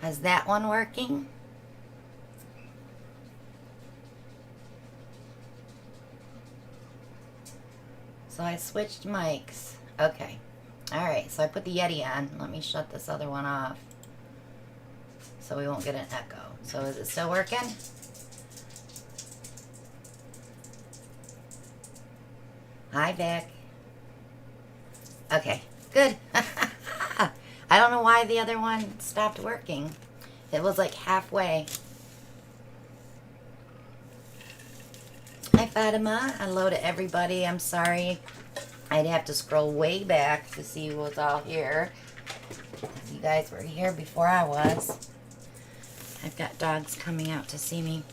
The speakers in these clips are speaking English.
Is that one working? So I switched mics. Okay. Alright, so I put the Yeti on. Let me shut this other one off so we won't get an echo. So is it still working? Hi, Vic. Okay, good. I don't know why the other one stopped working. It was like halfway. Hi, Fatima. Hello to everybody. I'm sorry. I'd have to scroll way back to see who was all here. You guys were here before I was. I've got dogs coming out to see me.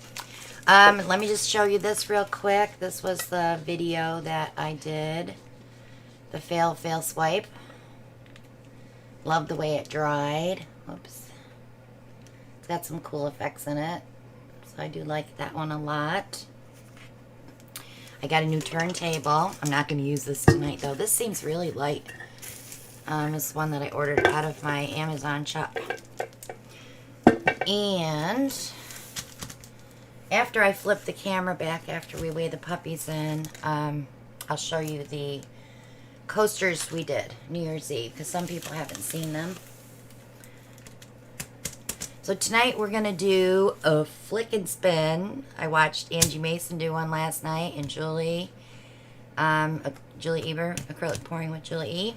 Let me just show you this real quick. This was the video that I did. The fail swipe. Love the way it dried. Oops. It's got some cool effects in it. So I do like that one a lot. I got a new turntable. I'm not going to use this tonight though. This seems really light. It's one that I ordered out of my Amazon shop. And after I flip the camera back, after we weigh the puppies in, I'll show you the coasters we did New Year's Eve, because some people haven't seen them. So tonight we're going to do a flick and spin. I watched Angie Mason do one last night, and Julie Eber, acrylic pouring with Julie E.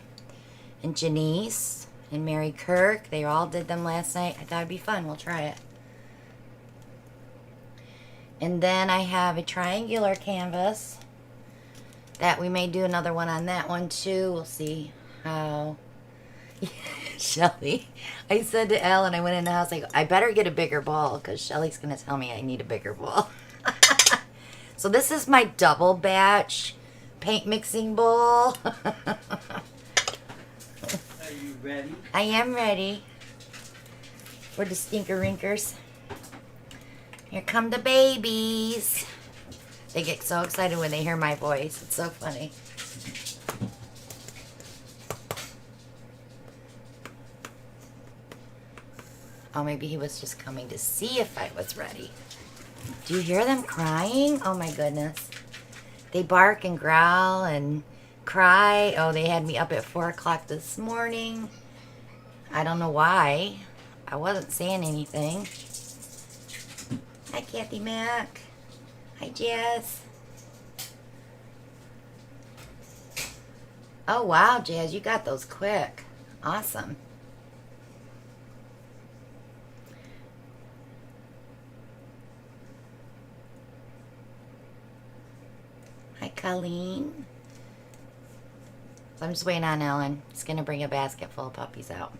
And Janice and Mary Kirk. They all did them last night. I thought it'd be fun. We'll try it. And then I have a triangular canvas that we may do another one on that one too. We'll see how. Shelly, I said to Ellen, I went in the house, like, I better get a bigger ball because Shelly's going to tell me I need a bigger ball. So this is my double batch paint mixing bowl. Are you ready? I am ready for the stinker-rinkers. Here come the babies. They get so excited when they hear my voice. It's so funny. Oh, maybe he was just coming to see if I was ready. Do you hear them crying? Oh my goodness. They bark and growl and cry. Oh, they had me up at 4 o'clock this morning. I don't know why. I wasn't saying anything. Hi, Kathy Mac. Hi, Jazz. Oh, wow, Jazz, you got those quick. Awesome. Hi, Colleen. So I'm just waiting on Ellen. He's going to bring a basket full of puppies out.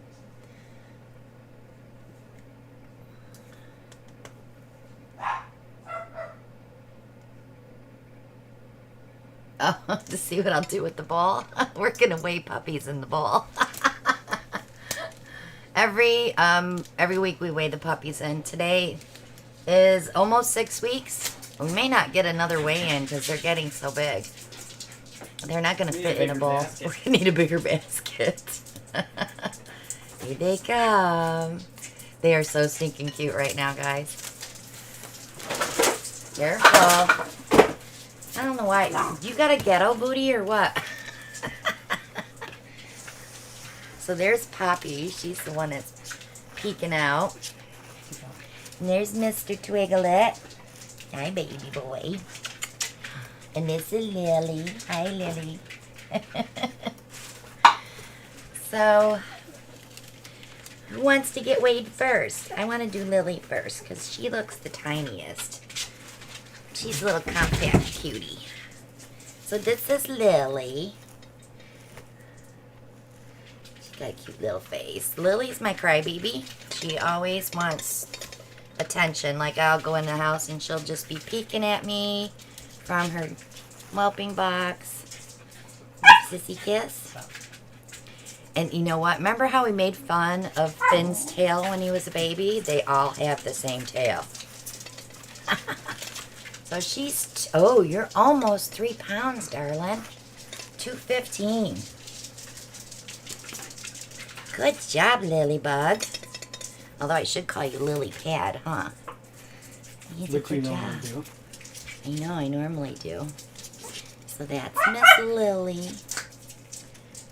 Oh, to see what I'll do with the ball. We're going to weigh puppies in the ball. Every week we weigh the puppies in. Today is almost 6 weeks. We may not get another weigh-in because they're getting so big. They're not going to fit in a bowl. Basket. We're going to need a bigger basket. Here they come. They are so stinking cute right now, guys. Careful. I don't know why. You got a ghetto booty or what? So there's Poppy. She's the one that's peeking out. And there's Mr. Twigglet. Hi, baby boy. And this is Lily. Hi, Lily. So, who wants to get weighed first? I want to do Lily first because she looks the tiniest. She's a little compact cutie. So this is Lily. She's got a cute little face. Lily's my crybaby. She always wants attention. Like, I'll go in the house and she'll just be peeking at me from her whelping box. Sissy kiss. And you know what? Remember how we made fun of Finn's tail when he was a baby? They all have the same tail. So she's, oh, you're almost 3 pounds, darling. 215. Good job, Lilybug. Although I should call you Lily Pad, huh? You did a good job. Do. I know, I normally do. So that's Miss Lily.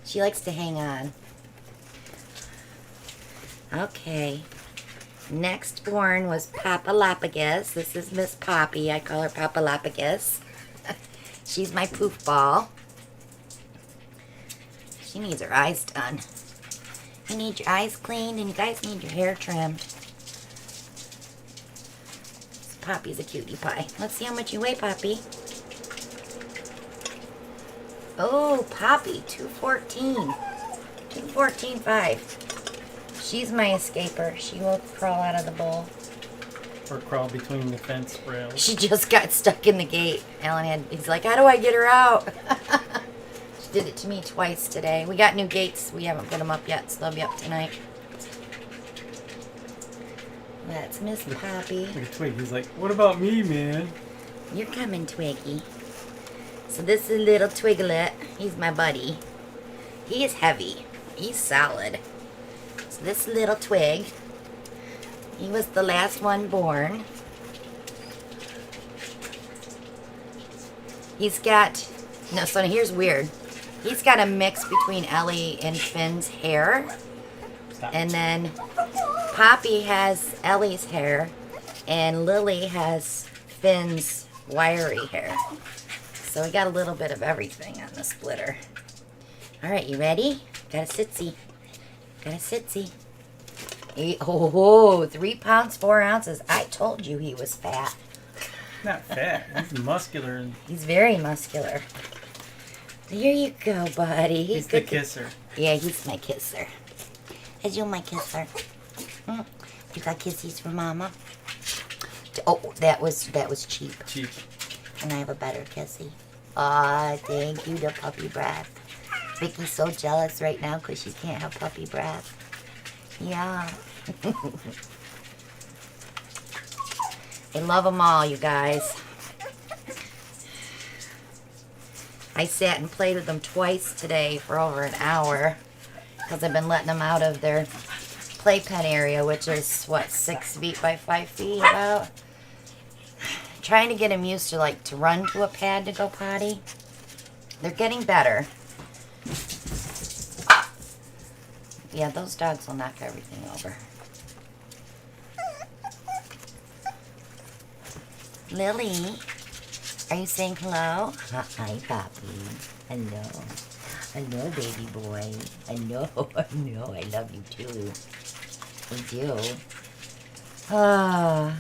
She likes to hang on. Okay. Next born was Papalapagus. This is Miss Poppy. I call her Papalapagus. She's my poof ball. She needs her eyes done. You need your eyes cleaned and you guys need your hair trimmed. Poppy's a cutie pie. Let's see how much you weigh, Poppy. Oh, Poppy, 214. 214.5. She's my escaper. She will crawl out of the bowl. Or crawl between the fence rails. She just got stuck in the gate. He's like, how do I get her out? She did it to me twice today. We got new gates. We haven't put them up yet, so they'll be up tonight. That's Miss Poppy. Look at Twig. He's like, what about me, man? You're coming, Twiggy. So this is little Twiglet. He's my buddy. He is heavy. He's solid. So this little Twig, he was the last one born. He's got, no, so here's weird. He's got a mix between Ellie and Finn's hair. Stop. And then Poppy has Ellie's hair, and Lily has Finn's wiry hair. So we got a little bit of everything on the splitter. All right, you ready? Got a sitsy. Got a sitsy. 3 pounds, 4 ounces. I told you he was fat. Not fat. He's muscular. And He's very muscular. Here you go, buddy. he's the kisser. Yeah, he's my kisser. Is you my kisser? You got kissies for Mama? Oh, that was cheap. Cheap. Can I have a better kissy? Aw, thank you, the puppy breath. Vicky's so jealous right now because she can't have puppy breath. Yeah. I love them all, you guys. I sat and played with them twice today for over an hour because I've been letting them out of their playpen area, which is, what, 6 feet by 5 feet about? Trying to get them used to, like, to run to a pad to go potty. They're getting better. Yeah, those dogs will knock everything over. Lily, are you saying hello? Hi, Poppy. Hello. Hello, baby boy. Hello. No, I love you too. I do. Ah.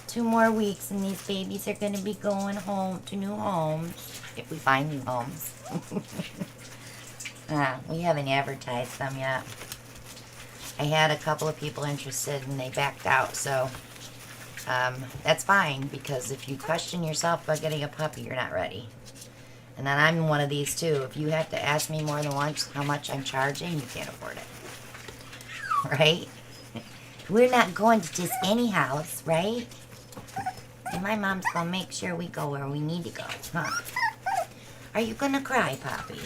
2 more weeks and these babies are going to be going home to new homes. If we find new homes. We haven't advertised them yet. I had a couple of people interested and they backed out, so that's fine, because if you question yourself about getting a puppy, you're not ready. And then I'm one of these too. If you have to ask me more than once how much I'm charging, you can't afford it. Right? We're not going to just any house, right? And my mom's gonna make sure we go where we need to go, huh? Are you gonna cry, Poppy?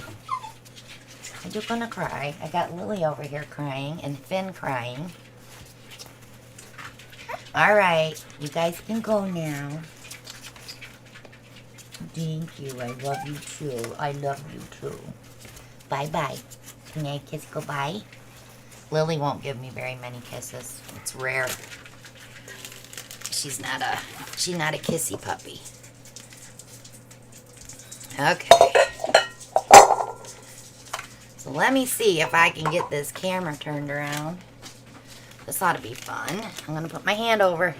Are you gonna cry? I got Lily over here crying and Finn crying. All right, you guys can go now. Thank you. I love you too. I love you too. Bye-bye. Can I kiss goodbye? Lily won't give me very many kisses. It's rare. She's not a kissy puppy. Okay. So let me see if I can get this camera turned around. This ought to be fun. I'm going to put my hand over.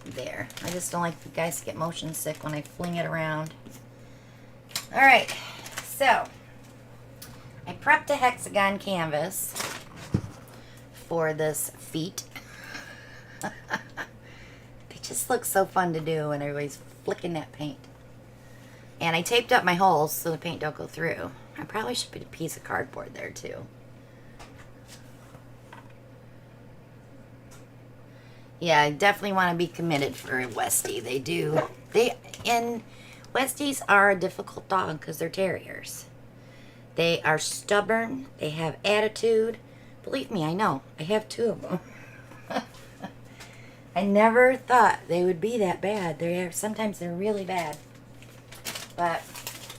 There. I just don't like you guys to get motion sick when I fling it around. Alright. So, I prepped a hexagon canvas for this feet. They just look so fun to do when everybody's flicking that paint. And I taped up my holes so the paint don't go through. I probably should put a piece of cardboard there too. Yeah, I definitely want to be committed for a Westie. They do. And Westies are a difficult dog because they're terriers. They are stubborn. They have attitude. Believe me, I know. I have 2 of them. I never thought they would be that bad. Sometimes they're really bad. But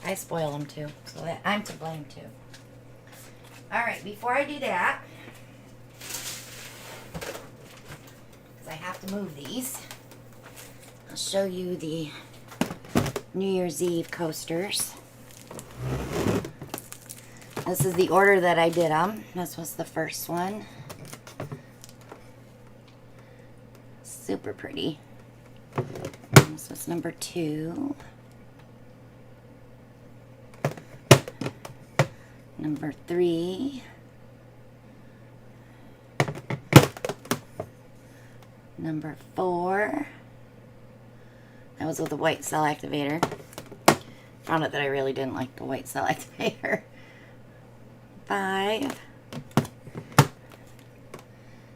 I spoil them too. So I'm to blame too. Alright, before I do that, because I have to move these, I'll show you the New Year's Eve coasters. This is the order that I did them. This was the first one. Super pretty. And this was number 2. Number 3. Number 4. That was with the white cell activator. Found out that I really didn't like the white cell activator. 5.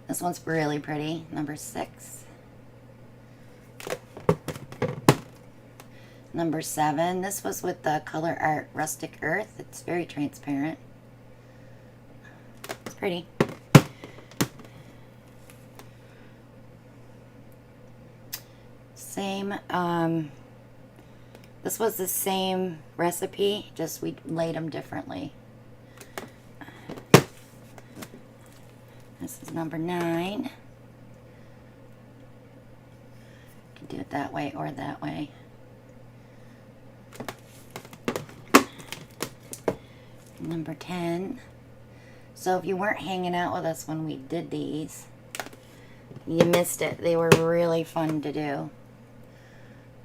This one's really pretty. Number 6. Number 7. This was with the Color Art Rustic Earth. It's very transparent. It's pretty. Same. This was the same recipe, just we laid them differently. This is number 9. You can do it that way or that way. Number 10. So if you weren't hanging out with us when we did these, you missed it. They were really fun to do.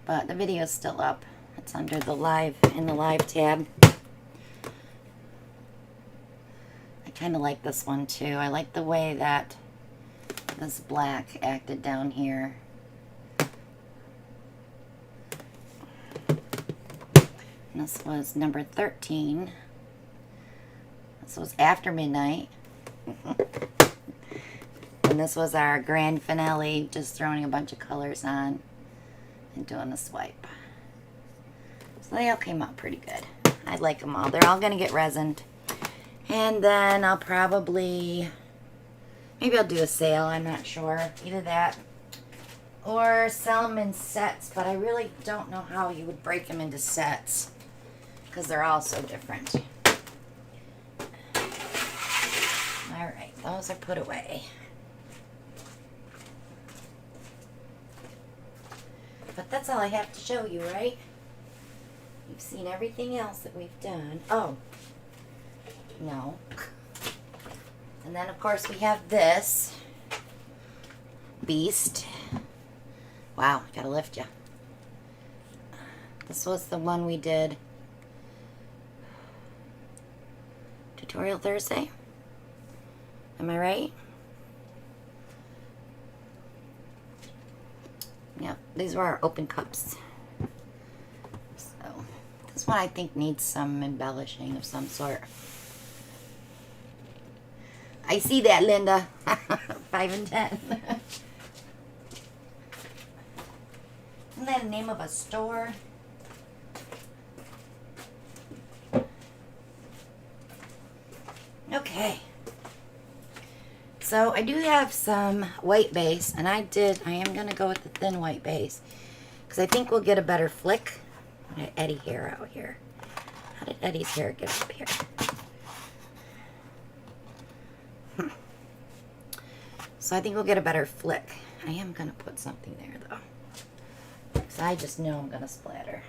But the video's still up. It's under the live, in the live tab. I kind of like this one too. I like the way that this black acted down here. And this was number 13. This was after midnight. And this was our grand finale, just throwing a bunch of colors on and doing a swipe. So they all came out pretty good. I like them all. They're all going to get resined. And then I'll probably, maybe I'll do a sale, I'm not sure. Either that or sell them in sets, but I really don't know how you would break them into sets because they're all so different. Alright, those are put away. But that's all I have to show you, right? You've seen everything else that we've done. Oh, no. And then, of course, we have this beast. Wow, gotta lift you. This was the one we did Tutorial Thursday. Am I right? Yeah, these were our open cups. So, this one I think needs some embellishing of some sort. I see that, Linda. 5 and 10. Isn't that the name of a store? Okay. So I do have some white base, and I am going to go with the thin white base because I think we'll get a better flick. I'm going to Eddie hair out here. How did Eddie's hair get up here? So I think we'll get a better flick. I am going to put something there though, because I just know I'm going to splatter.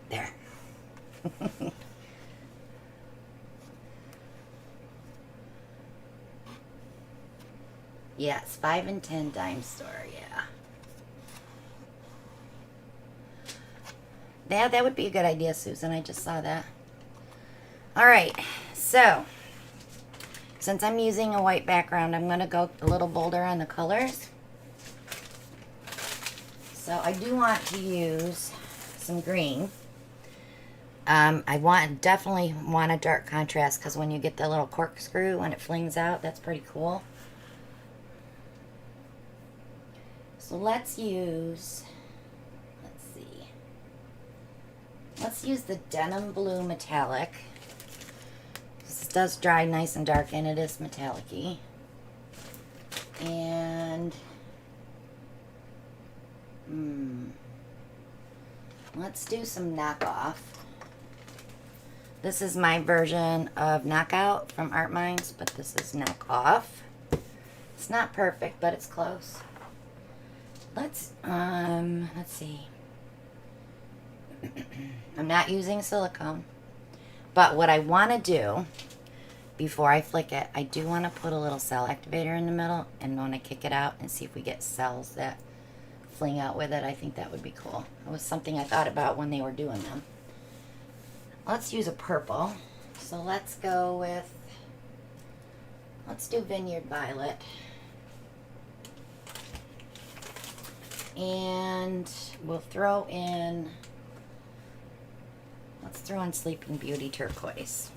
There. Yes, 5 and 10 dime store, yeah. Yeah, that would be a good idea, Susan. I just saw that. Alright, so since I'm using a white background, I'm going to go a little bolder on the colors. So I do want to use some green. I definitely want a dark contrast because when you get the little corkscrew, when it flings out, that's pretty cool. So let's use the denim blue metallic. This does dry nice and dark and it is metallic-y. And let's do some knockoff. This is my version of knockout from Art Minds, but this is knockoff. It's not perfect, but it's close. Let's see. I'm not using silicone, but what I want to do before I flick it, I do want to put a little cell activator in the middle and want to kick it out and see if we get cells that fling out with it. I think that would be cool. It was something I thought about when they were doing them. Let's use a purple. So let's do Vineyard Violet. And we'll throw in, let's throw in Sleeping Beauty Turquoise.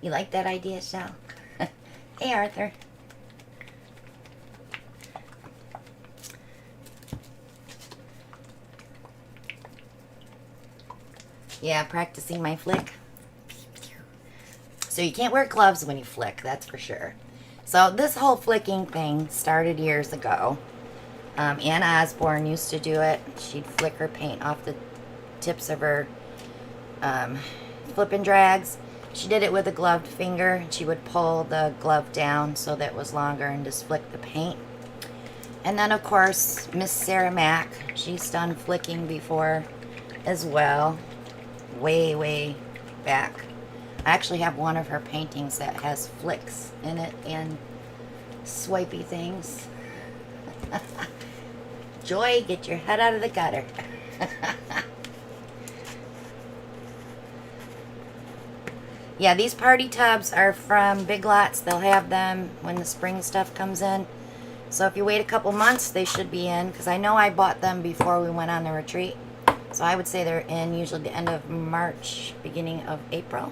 You like that idea, Shell? Hey, Arthur. Yeah, practicing my flick. So you can't wear gloves when you flick, that's for sure. So this whole flicking thing started years ago. Anna Osborne used to do it. She'd flick her paint off the tips of her flip and drags. She did it with a gloved finger. She would pull the glove down so that it was longer and just flick the paint. And then, of course, Miss Sarah Mack. She's done flicking before as well. Way, way back. I actually have one of her paintings that has flicks in it and swipey things. Joy, get your head out of the gutter. Yeah, these party tubs are from Big Lots. They'll have them when the spring stuff comes in. So if you wait a couple months, they should be in. Because I know I bought them before we went on the retreat. So I would say they're in usually the end of March, beginning of April.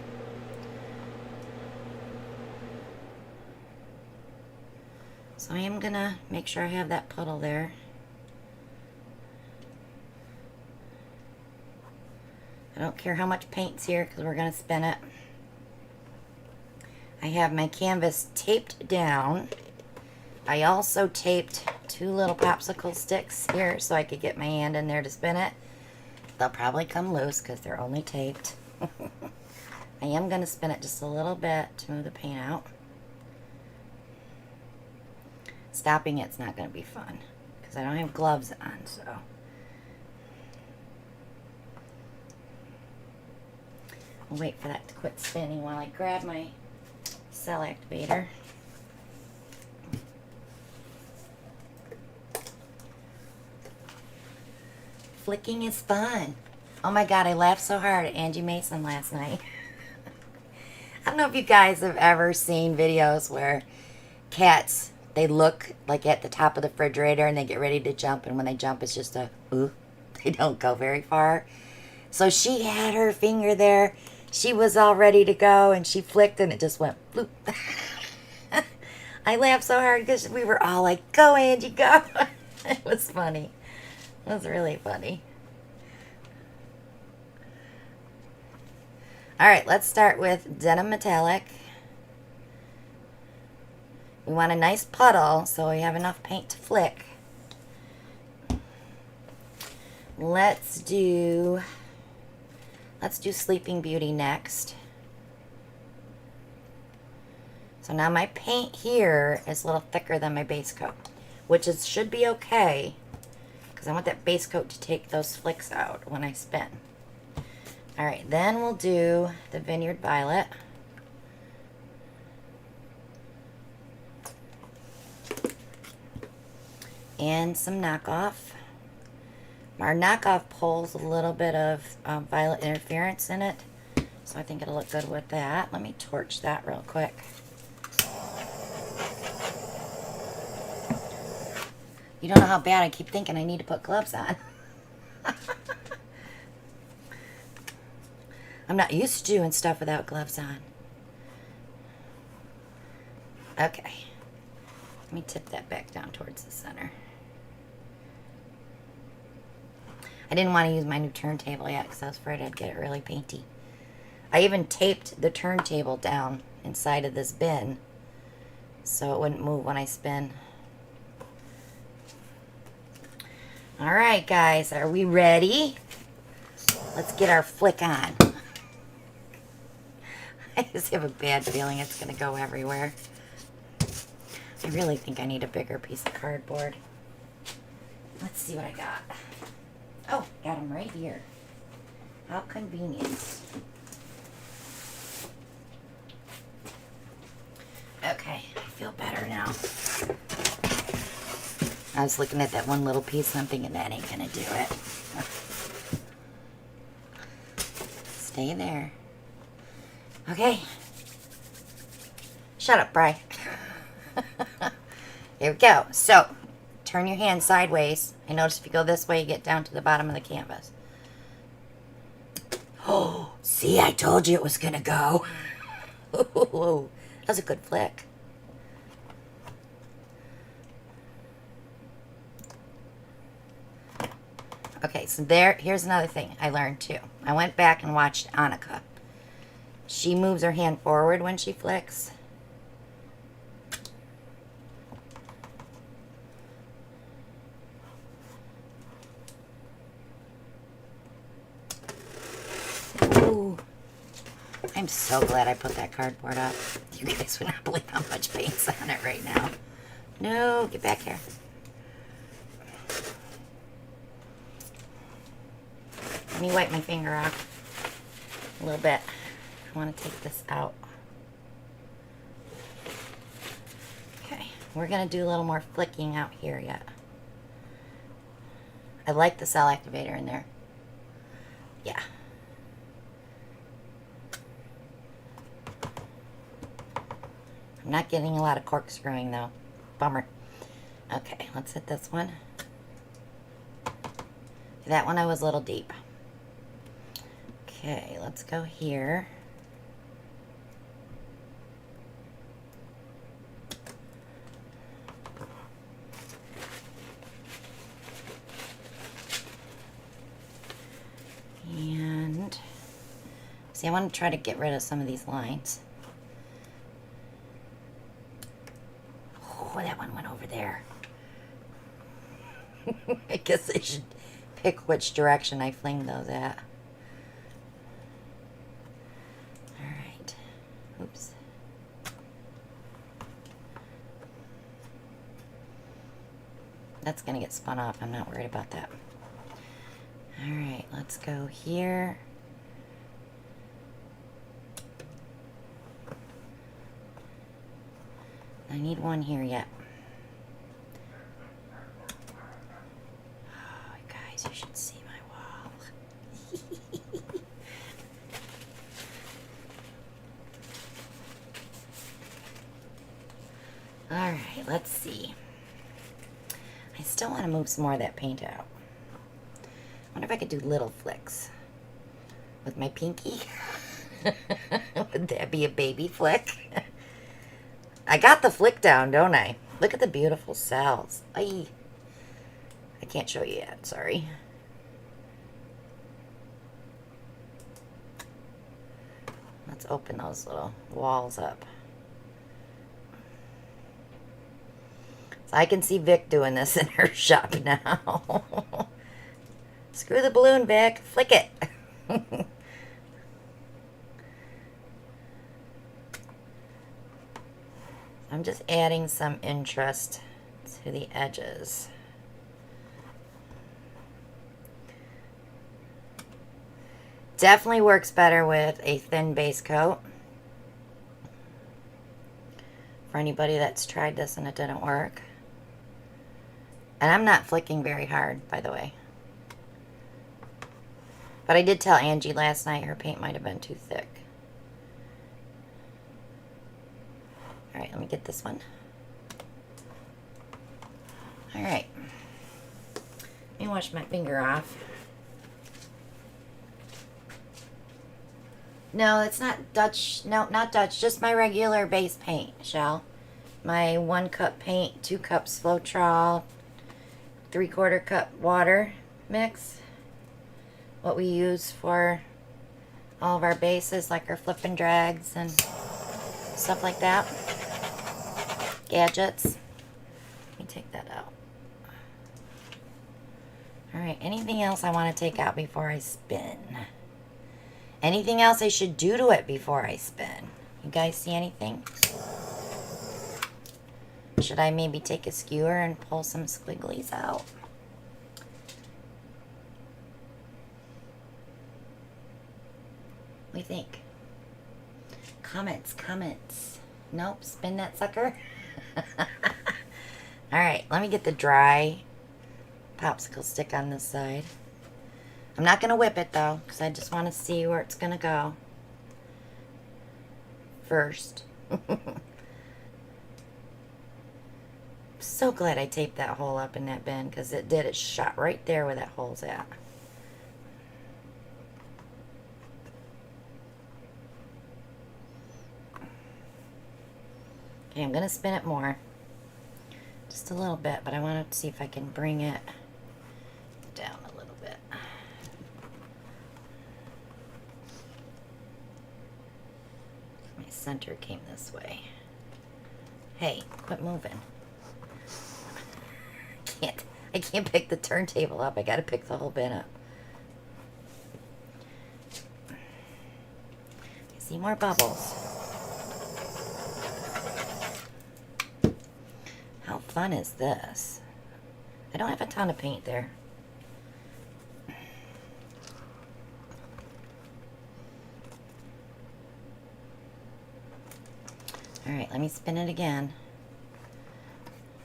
So I am going to make sure I have that puddle there. I don't care how much paint's here because we're going to spin it. I have my canvas taped down. I also taped 2 little popsicle sticks here so I could get my hand in there to spin it. They'll probably come loose because they're only taped. I am going to spin it just a little bit to move the paint out. Stopping it's not going to be fun because I don't have gloves on, so. I'll wait for that to quit spinning while I grab my cell activator. Flicking is fun. Oh my god, I laughed so hard at Angie Mason last night. I don't know if you guys have ever seen videos where cats, they look like at the top of the refrigerator and they get ready to jump, and when they jump it's just a ooh. They don't go very far. So she had her finger there. She was all ready to go and she flicked and it just went bloop. I laughed so hard because we were all like, go Angie, go. It was funny. It was really funny. Alright, let's start with denim metallic. We want a nice puddle so we have enough paint to flick. Let's do Sleeping Beauty next. So now my paint here is a little thicker than my base coat, which should be okay because I want that base coat to take those flicks out when I spin. Alright, then we'll do the Vineyard Violet. And some knockoff. Our knockoff pulls a little bit of violet interference in it, so I think it'll look good with that. Let me torch that real quick. You don't know how bad I keep thinking I need to put gloves on. I'm not used to doing stuff without gloves on. Okay. Let me tip that back down towards the center. I didn't want to use my new turntable yet because I was afraid I'd get it really painty. I even taped the turntable down inside of this bin so it wouldn't move when I spin. Alright guys, are we ready? Let's get our flick on. I just have a bad feeling it's going to go everywhere. I really think I need a bigger piece of cardboard. Let's see what I got. Oh, got them right here. How convenient. Okay, I feel better now. I was looking at that one little piece and I'm thinking that ain't gonna do it. Stay there. Okay. Shut up, Bri. Here we go. So, turn your hand sideways. I notice if you go this way, you get down to the bottom of the canvas. Oh, see, I told you it was gonna go. Ooh, that was a good flick. Okay, so here's another thing I learned too. I went back and watched Annika. She moves her hand forward when she flicks. Ooh. I'm so glad I put that cardboard up. You guys would not believe how much paint's on it right now. No, get back here. Let me wipe my finger off a little bit. I want to take this out. Okay, we're going to do a little more flicking out here yet. I like the cell activator in there. Yeah. I'm not getting a lot of corkscrewing though. Bummer. Okay, let's hit this one. That one I was a little deep. Okay, let's go here. And see, I want to try to get rid of some of these lines. Oh, that one went over there. I guess I should pick which direction I fling those at. Alright. Oops. That's going to get spun off. I'm not worried about that. Alright, let's go here. I need one here yet. Oh, guys, you should see my wall. Alright, let's see. I still want to move some more of that paint out. I wonder if I could do little flicks with my pinky. Would that be a baby flick? I got the flick down, don't I? Look at the beautiful cells. I can't show you yet, sorry. Let's open those little walls up. So I can see Vic doing this in her shop now. Screw the balloon, Vic. Flick it. I'm just adding some interest to the edges. Definitely works better with a thin base coat. For anybody that's tried this and it didn't work. And I'm not flicking very hard, by the way. But I did tell Angie last night her paint might have been too thick. Alright, let me get this one. All right. Let me wash my finger off. No, it's not Dutch. No, not Dutch. Just my regular base paint, Shell. My 1 cup paint, 2 cups Floetrol, 3/4 cup water mix. What we use for all of our bases, like our flip and drags and stuff like that. Gadgets. Let me take that out. Alright, anything else I want to take out before I spin? Anything else I should do to it before I spin? You guys see anything? Should I maybe take a skewer and pull some squigglies out? What do you think? Comments. Nope, spin that sucker. Alright, let me get the dry popsicle stick on this side. I'm not going to whip it though, because I just want to see where it's going to go first. So glad I taped that hole up in that bin, because it did. It shot right there where that hole's at. Okay, I'm going to spin it more. Just a little bit, but I want to see if I can bring it down a little bit. My center came this way. Hey, quit moving. I can't pick the turntable up. I gotta pick the whole bin up. I see more bubbles. How fun is this? I don't have a ton of paint there. Alright, let me spin it again.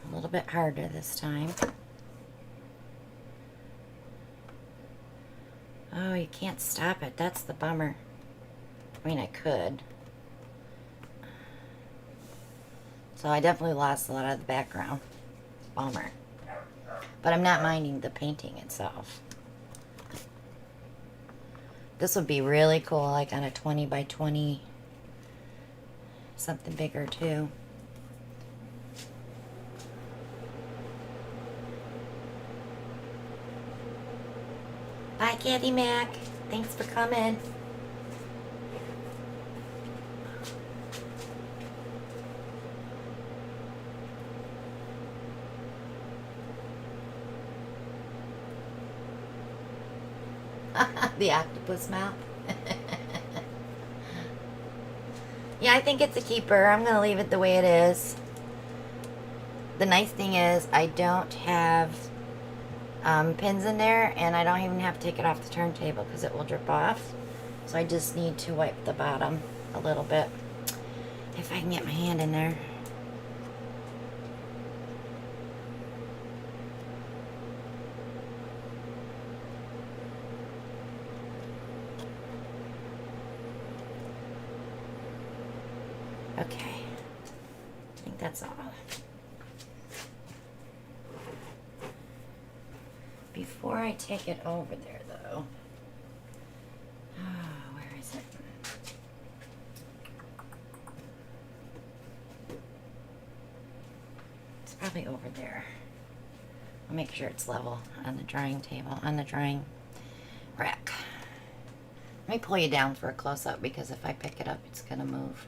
A little bit harder this time. Oh, you can't stop it. That's the bummer. I mean, I could. So I definitely lost a lot of the background. Bummer. But I'm not minding the painting itself. This would be really cool, like on a 20 by 20. Something bigger too. Bye, Candy Mac. Thanks for coming. The octopus mouth. Yeah, I think it's a keeper. I'm going to leave it the way it is. The nice thing is I don't have pins in there, and I don't even have to take it off the turntable because it will drip off. So I just need to wipe the bottom a little bit. If I can get my hand in there. Okay, I think that's all. Before I take it over there, though, where is it? It's probably over there. I'll make sure it's level on the drying table, on the drying rack. Let me pull you down for a close-up, because if I pick it up, it's going to move.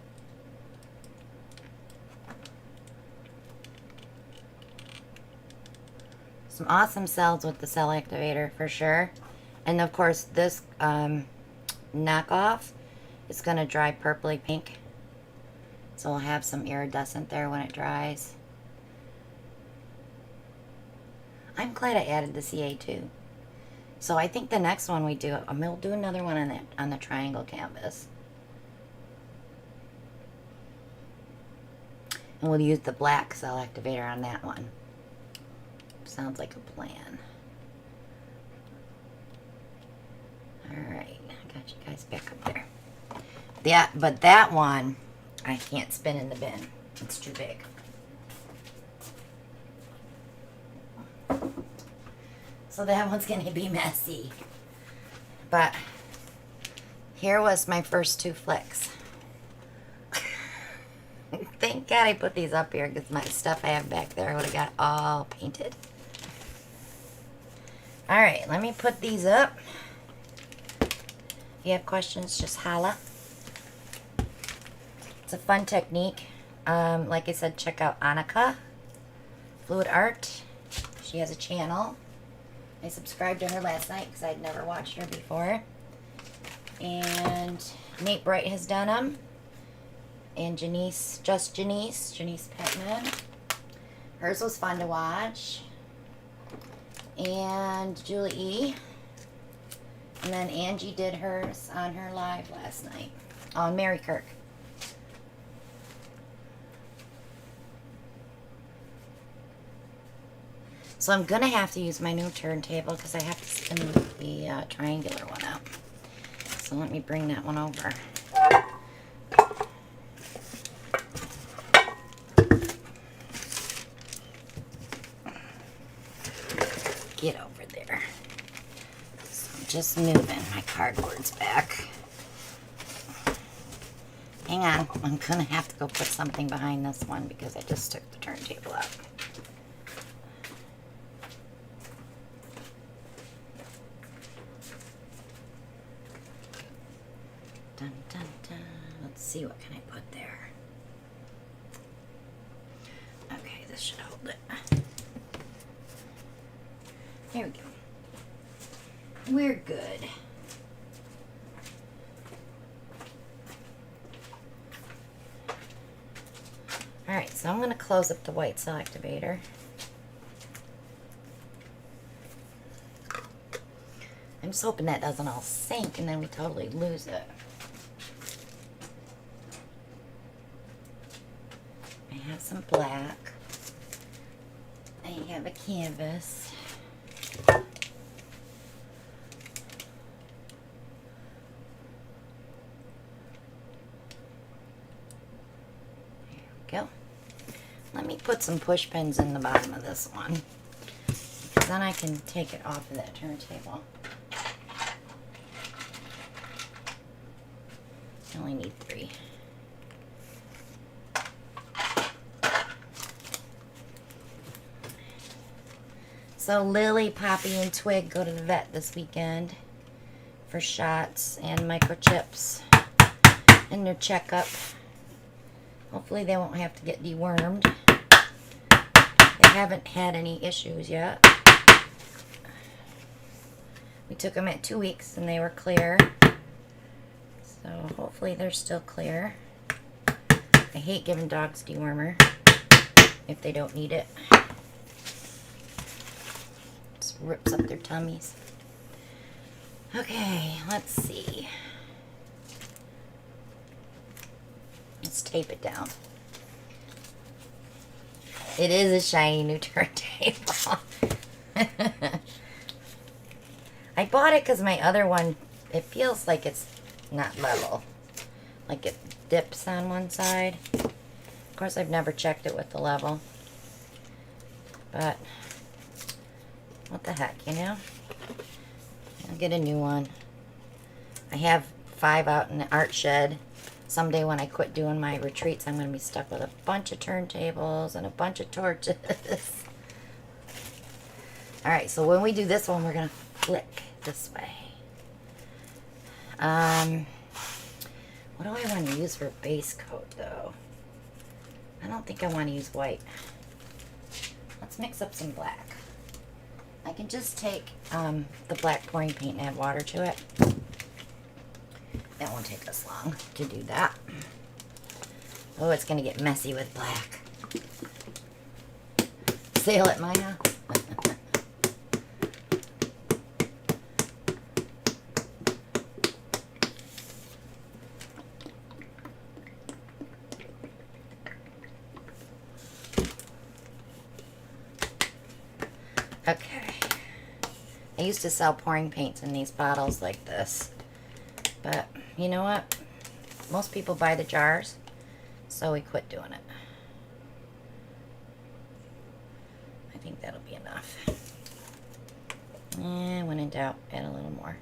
Some awesome cells with the cell activator for sure. And of course this knockoff is going to dry purpley pink. So we'll have some iridescent there when it dries. I'm glad I added the CA too. So I think the next one we do, we'll do another one on the triangle canvas. And we'll use the black cell activator on that one. Sounds like a plan. Alright, I got you guys back up there. Yeah, but that one, I can't spin in the bin. It's too big. So that one's going to be messy. But here was my first 2 flicks. Thank God I put these up here because my stuff I have back there I would have got all painted. Alright, let me put these up. If you have questions, just holla. It's a fun technique. Like I said, check out Annika Fluid Art. She has a channel. I subscribed to her last night because I'd never watched her before. And Nate Bright has done them. And Janice Petman. Hers was fun to watch. And Julie E. And then Angie did hers on her live last night. On Mary Kirk. So I'm going to have to use my new turntable because I have to spin the triangular one out. So let me bring that one over. Get over there. So I'm just moving. My cardboard's back. Hang on. I'm going to have to go put something behind this one because I just took the turntable out. Dun, dun, dun. Let's see, what can I put there? Okay, this should hold it. There we go. We're good. Alright, so I'm going to close up the white cell activator. I'm just hoping that doesn't all sink and then we totally lose it. I have some black. I have a canvas. There we go. Let me put some push pins in the bottom of this one because then I can take it off of that turntable. I only need 3. So Lily, Poppy, and Twig go to the vet this weekend for shots and microchips and their checkup. Hopefully they won't have to get dewormed. They haven't had any issues yet. We took them at 2 weeks and they were clear. So hopefully they're still clear. I hate giving dogs dewormer if they don't need it. Just rips up their tummies. Okay, let's see. Let's tape it down. It is a shiny new turntable. I bought it because my other one, it feels like it's not level. Like it dips on one side. Of course, I've never checked it with the level. But, what the heck, you know? I'll get a new one. I have 5 out in the art shed. Someday when I quit doing my retreats, I'm going to be stuck with a bunch of turntables and a bunch of torches. Alright, so when we do this one, we're going to flick this way. What do I want to use for base coat, though? I don't think I want to use white. Let's mix up some black. I can just take the black pouring paint and add water to it. That won't take us long to do that. Oh, it's going to get messy with black. Sale at my house. Okay. I used to sell pouring paints in these bottles like this. But, you know what? Most people buy the jars, so we quit doing it. I think that'll be enough. And when in doubt, add a little more.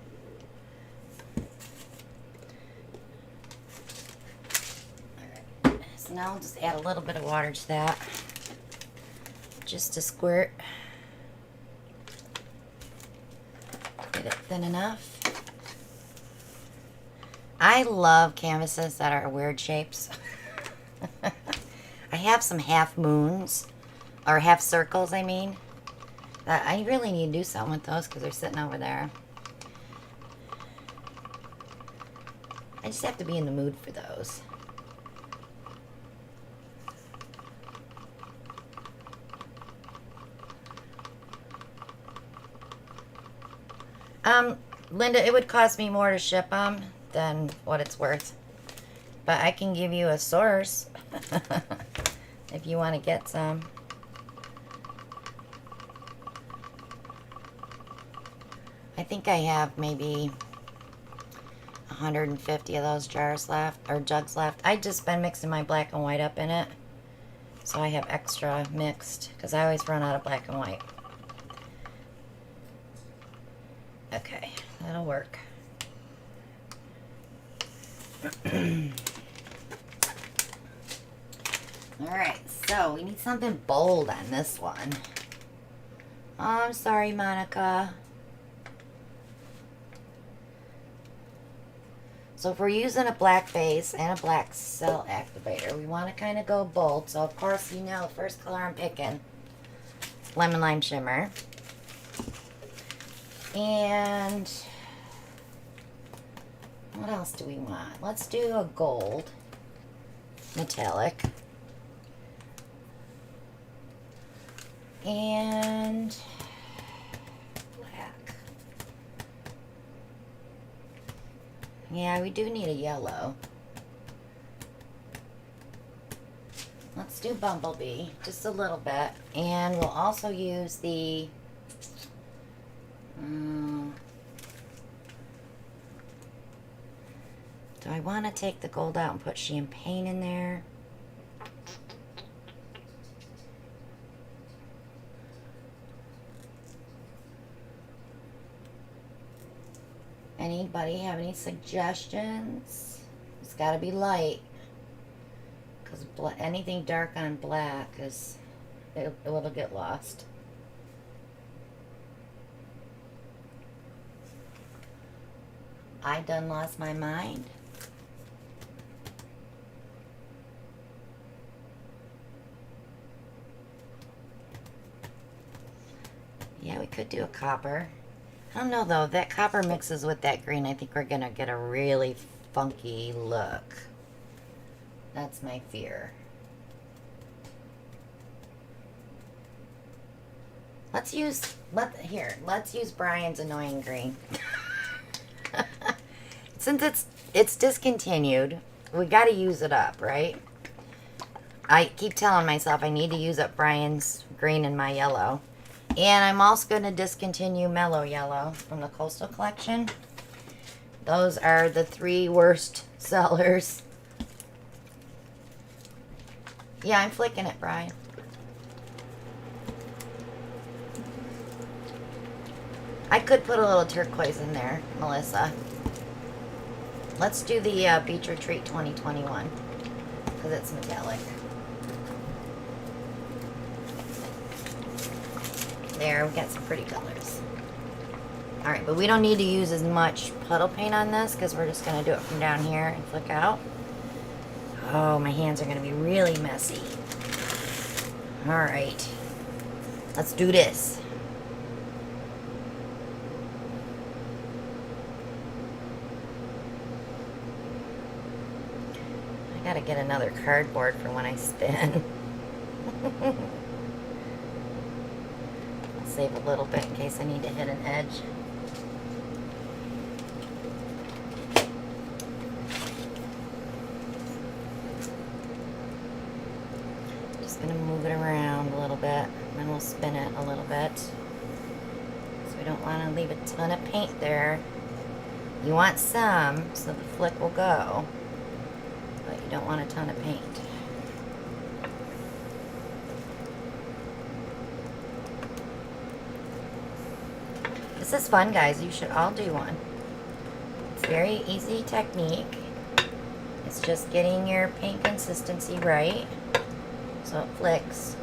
Alright, so now I'll just add a little bit of water to that. Just a squirt. Get it thin enough. I love canvases that are weird shapes. I have some half moons, or half circles, I mean. I really need to do something with those because they're sitting over there. I just have to be in the mood for those. Linda, it would cost me more to ship them than what it's worth. But I can give you a source if you want to get some. I think I have maybe 150 of those jars left, or jugs left. I just been mixing my black and white up in it. So I have extra mixed, because I always run out of black and white. Okay, that'll work. Alright, so we need something bold on this one. Oh, I'm sorry, Monica. So if we're using a black base and a black cell activator, we want to kind of go bold. So of course, you know, the first color I'm picking, Lemon Lime Shimmer. And what else do we want? Let's do a gold metallic. And black. Yeah, we do need a yellow. Let's do Bumblebee, just a little bit. And we'll also use the do I want to take the gold out and put champagne in there? Anybody have any suggestions? It's got to be light, because anything dark on black is it will get lost. I done lost my mind. Yeah, we could do a copper. I don't know though, that copper mixes with that green. I think we're gonna get a really funky look. That's my fear. Let's use Brian's annoying green. Since it's discontinued, we gotta use it up, right? I keep telling myself I need to use up Brian's green and my yellow. And I'm also going to discontinue Mellow Yellow from the Coastal Collection. Those are the 3 worst sellers. Yeah, I'm flicking it, Brian. I could put a little turquoise in there, Melissa. Let's do the Beach Retreat 2021, because it's metallic. There, we got some pretty colors. Alright, but we don't need to use as much puddle paint on this because we're just going to do it from down here and flick out. Oh, my hands are going to be really messy. Alright. Let's do this. I gotta get another cardboard for when I spin. Save a little bit in case I need to hit an edge. Just gonna move it around a little bit, and then we'll spin it a little bit. So we don't want to leave a ton of paint there. You want some so the flick will go, but you don't want a ton of paint. This is fun, guys. You should all do one. It's very easy technique. It's just getting your paint consistency right so it flicks.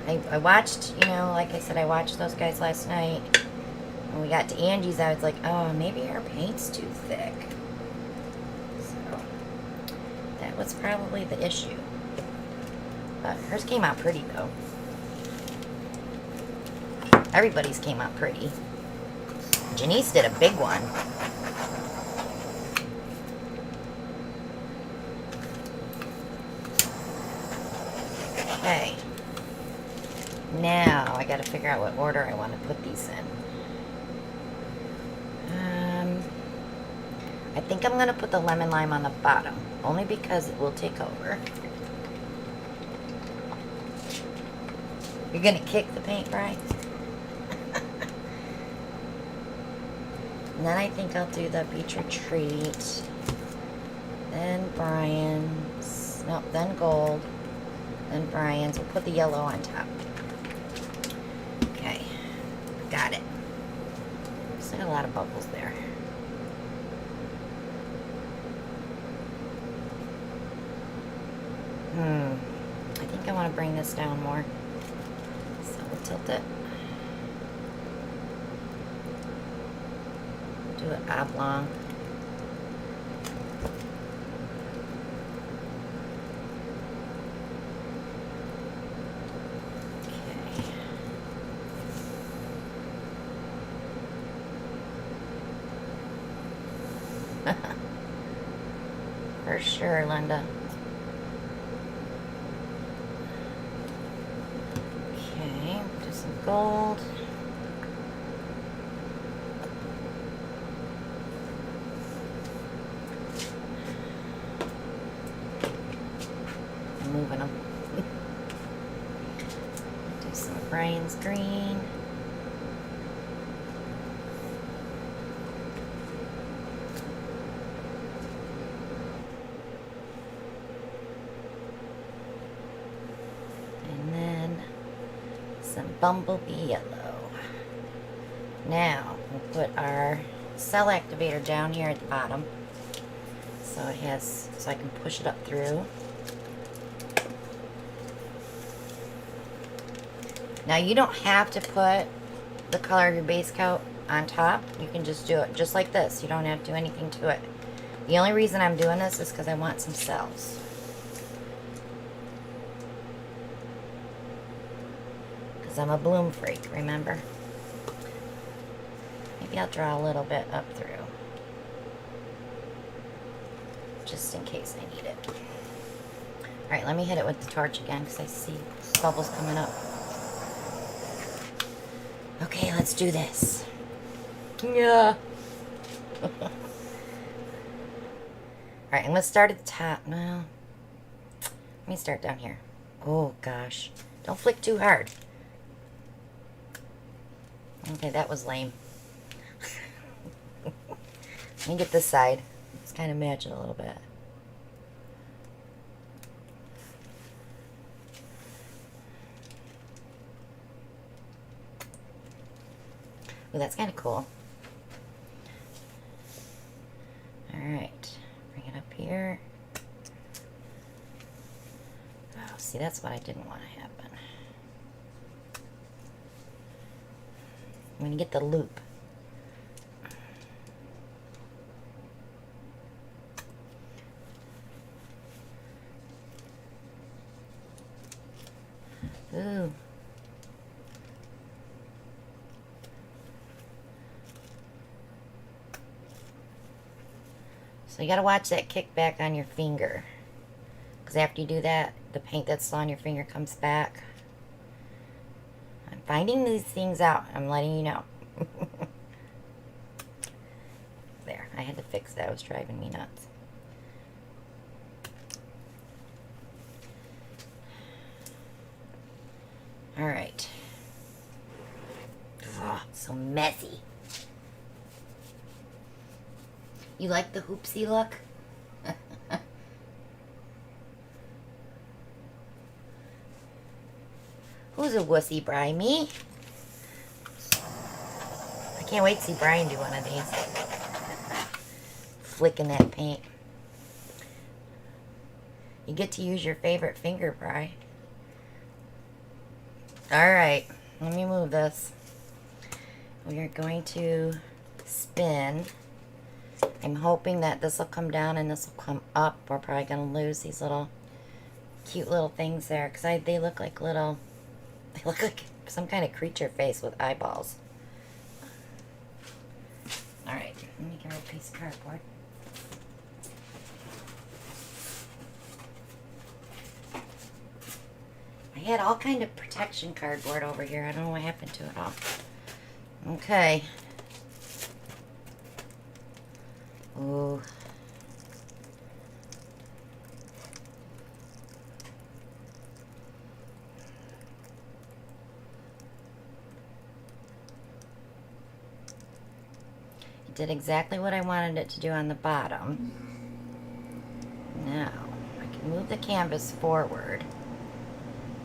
I watched, you know, like I said, I watched those guys last night. When we got to Angie's, I was like, oh, maybe our paint's too thick. So, that was probably the issue. But hers came out pretty, though. Everybody's came out pretty. Janice did a big one. Okay. Now, I gotta figure out what order I want to put these in. I think I'm gonna put the lemon lime on the bottom, only because it will take over. You're gonna kick the paint, Brian? And then I think I'll do the beach retreat. Then Brian's. Nope, then gold. Then Brian's. We'll put the yellow on top. Okay. Got it. Still got a lot of bubbles there. I think I want to bring this down more. So we'll tilt it. Do it oblong. Okay. For sure, Linda. Okay, do some gold. Moving them. Do some Brian's green. And then some bumblebee yellow. Now we'll put our cell activator down here at the bottom. So it has, so I can push it up through. Now you don't have to put the color of your base coat on top. You can just do it just like this. You don't have to do anything to it. The only reason I'm doing this is because I want some cells. Because I'm a bloom freak, remember? Maybe I'll draw a little bit up through. Just in case I need it. Alright, let me hit it with the torch again because I see bubbles coming up. Okay, let's do this. Yeah. Alright, I'm going to start at the top. No. Let me start down here. Oh, gosh. Don't flick too hard. Okay, that was lame. Let me get this side. Let's kind of match it a little bit. Ooh, that's kind of cool. Alright, bring it up here. Oh, see, that's what I didn't want to happen. I'm going to get the loop. Ooh. So you gotta watch that kickback on your finger. Because after you do that, the paint that's on your finger comes back. I'm finding these things out. I'm letting you know. There, I had to fix that. It was driving me nuts. Alright. Oh, so messy. You like the hoopsie look? Who's a wussy, Bri? Me? Can't wait to see Brian do one of these. Flicking that paint. You get to use your favorite finger, Brian. Alright, let me move this. We are going to spin. I'm hoping that this will come down and this will come up. We're probably going to lose these little cute little things there because they look like little, they look like some kind of creature face with eyeballs. Alright, let me get a piece of cardboard. I had all kind of protection cardboard over here. I don't know what happened to it all. Okay. Ooh. It did exactly what I wanted it to do on the bottom. Now, I can move the canvas forward.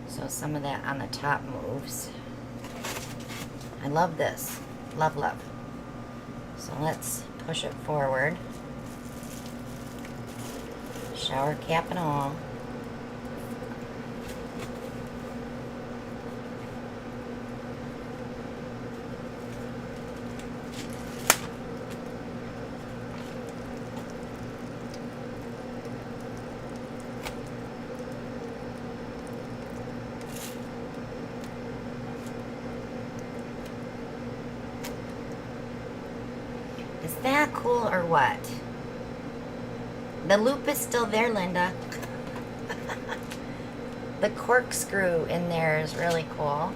So some of that on the top moves. I love this. Love, love. So let's push it forward. Shower cap and all. Is that cool or what? The loop is still there, Linda. The corkscrew in there is really cool.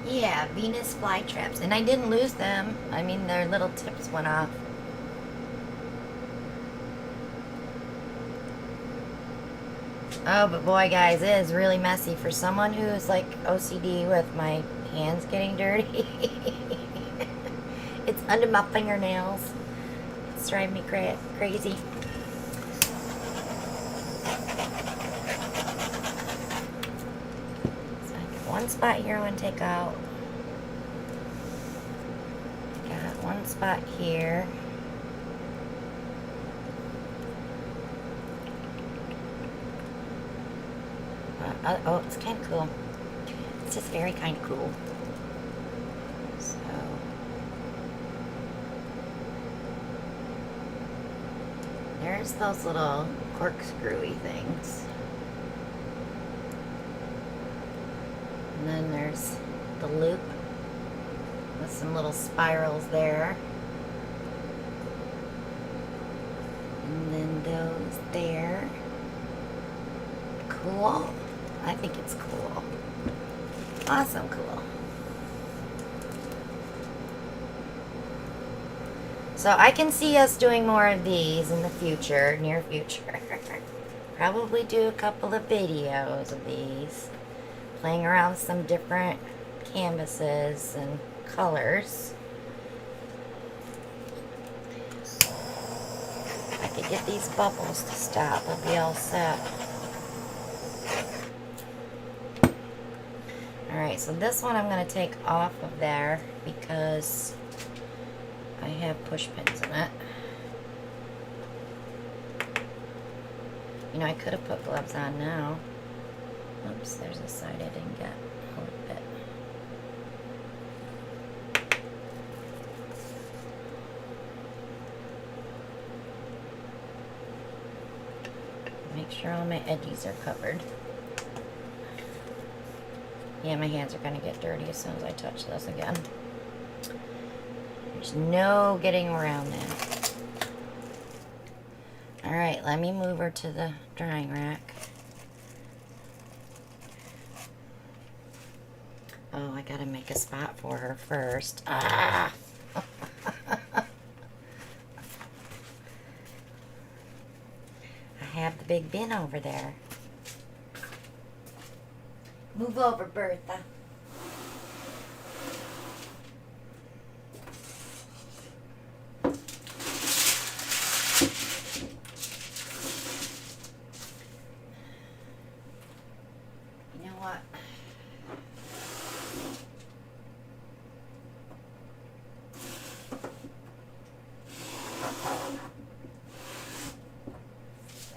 Yeah, Venus flytraps. And I didn't lose them. I mean, their little tips went off. Oh, but boy, guys, it is really messy for someone who's like OCD with my hands getting dirty. It's under my fingernails. It's driving me crazy. So I got one spot here I want to take out. Got one spot here. Oh, it's kind of cool. It's just very kind of cool. So, there's those little corkscrewy things. And then there's the loop with some little spirals there. And then those there. Cool. I think it's cool. Awesome cool. So I can see us doing more of these in the future, near future. Probably do a couple of videos of these. Playing around with some different canvases and colors. If I could get these bubbles to stop, we'll be all set. Alright, so this one I'm going to take off of there because I have push pins in it. You know, I could have put gloves on now. Oops, there's a side I didn't get a little bit. Make sure all my edges are covered. Yeah, my hands are going to get dirty as soon as I touch this again. There's no getting around that. Alright, let me move her to the drying rack. Oh, I gotta make a spot for her first. Ah! I have the big bin over there. Move over, Bertha.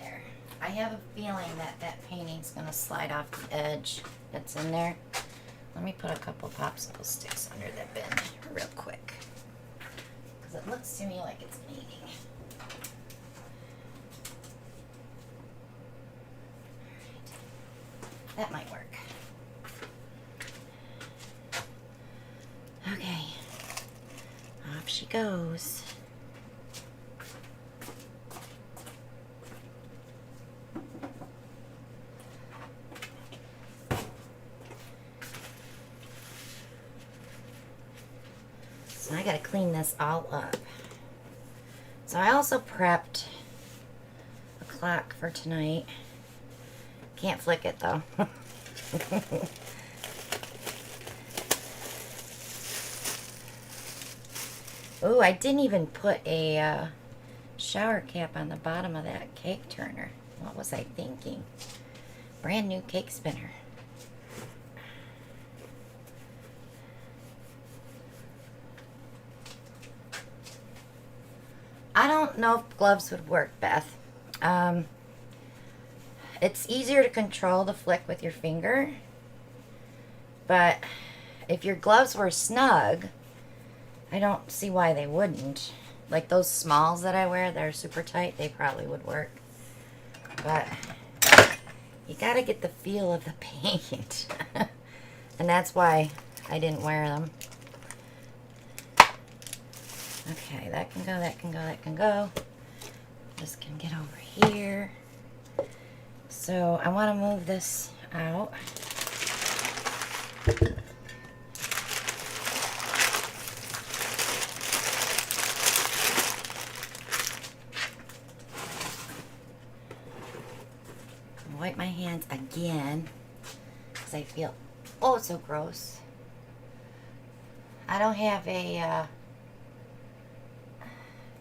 There. I have a feeling that that painting's going to slide off the edge that's in there. Let me put a couple popsicle sticks under that bin real quick. Because it looks to me like it's needing. That might work. Okay. Off she goes. So I gotta clean this all up. So I also prepped a clock for tonight. Can't flick it though. Ooh, I didn't even put a shower cap on the bottom of that cake turner. What was I thinking? Brand new cake spinner. I don't know if gloves would work, Beth. It's easier to control the flick with your finger, but if your gloves were snug, I don't see why they wouldn't. Like those smalls that I wear, they're super tight, they probably would work. But you gotta get the feel of the paint. And that's why I didn't wear them. Okay, that can go, that can go, that can go. This can get over here. So I want to move this out. Wipe my hands again because I feel oh so gross. I don't have a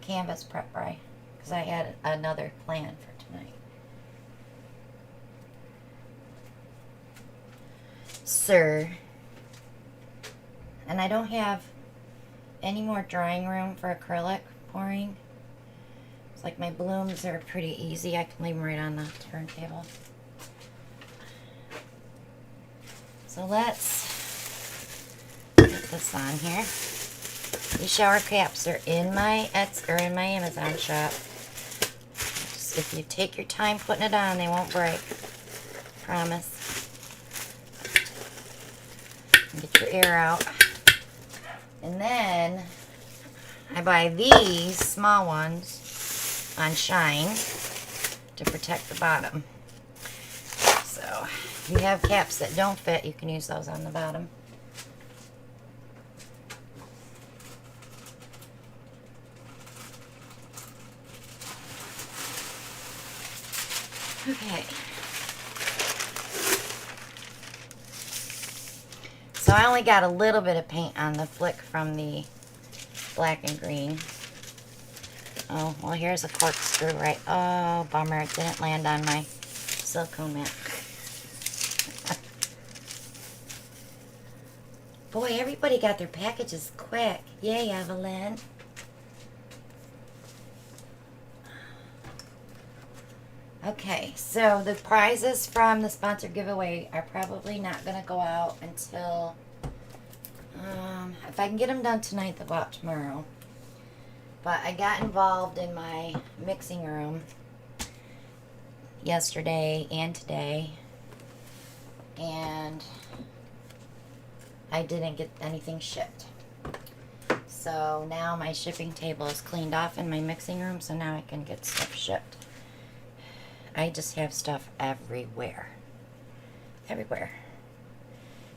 canvas prep right because I had another plan for tonight. Sir. And I don't have any more drying room for acrylic pouring. It's like my blooms are pretty easy. I can leave them right on the turntable. So let's put this on here. These shower caps are in my Amazon shop. Just, if you take your time putting it on, they won't break. Promise. Get your air out. And then I buy these small ones on Shine to protect the bottom. So if you have caps that don't fit, you can use those on the bottom. Okay. So I only got a little bit of paint on the flick from the black and green. Oh, well here's a corkscrew, right? Oh, bummer, it didn't land on my silicone mat. Boy, everybody got their packages quick. Yay, Evelyn. Okay, so the prizes from the sponsored giveaway are probably not going to go out until, if I can get them done tonight, they'll go out tomorrow. But I got involved in my mixing room yesterday and today, and I didn't get anything shipped. So now my shipping table is cleaned off in my mixing room, so now I can get stuff shipped. I just have stuff everywhere. Everywhere.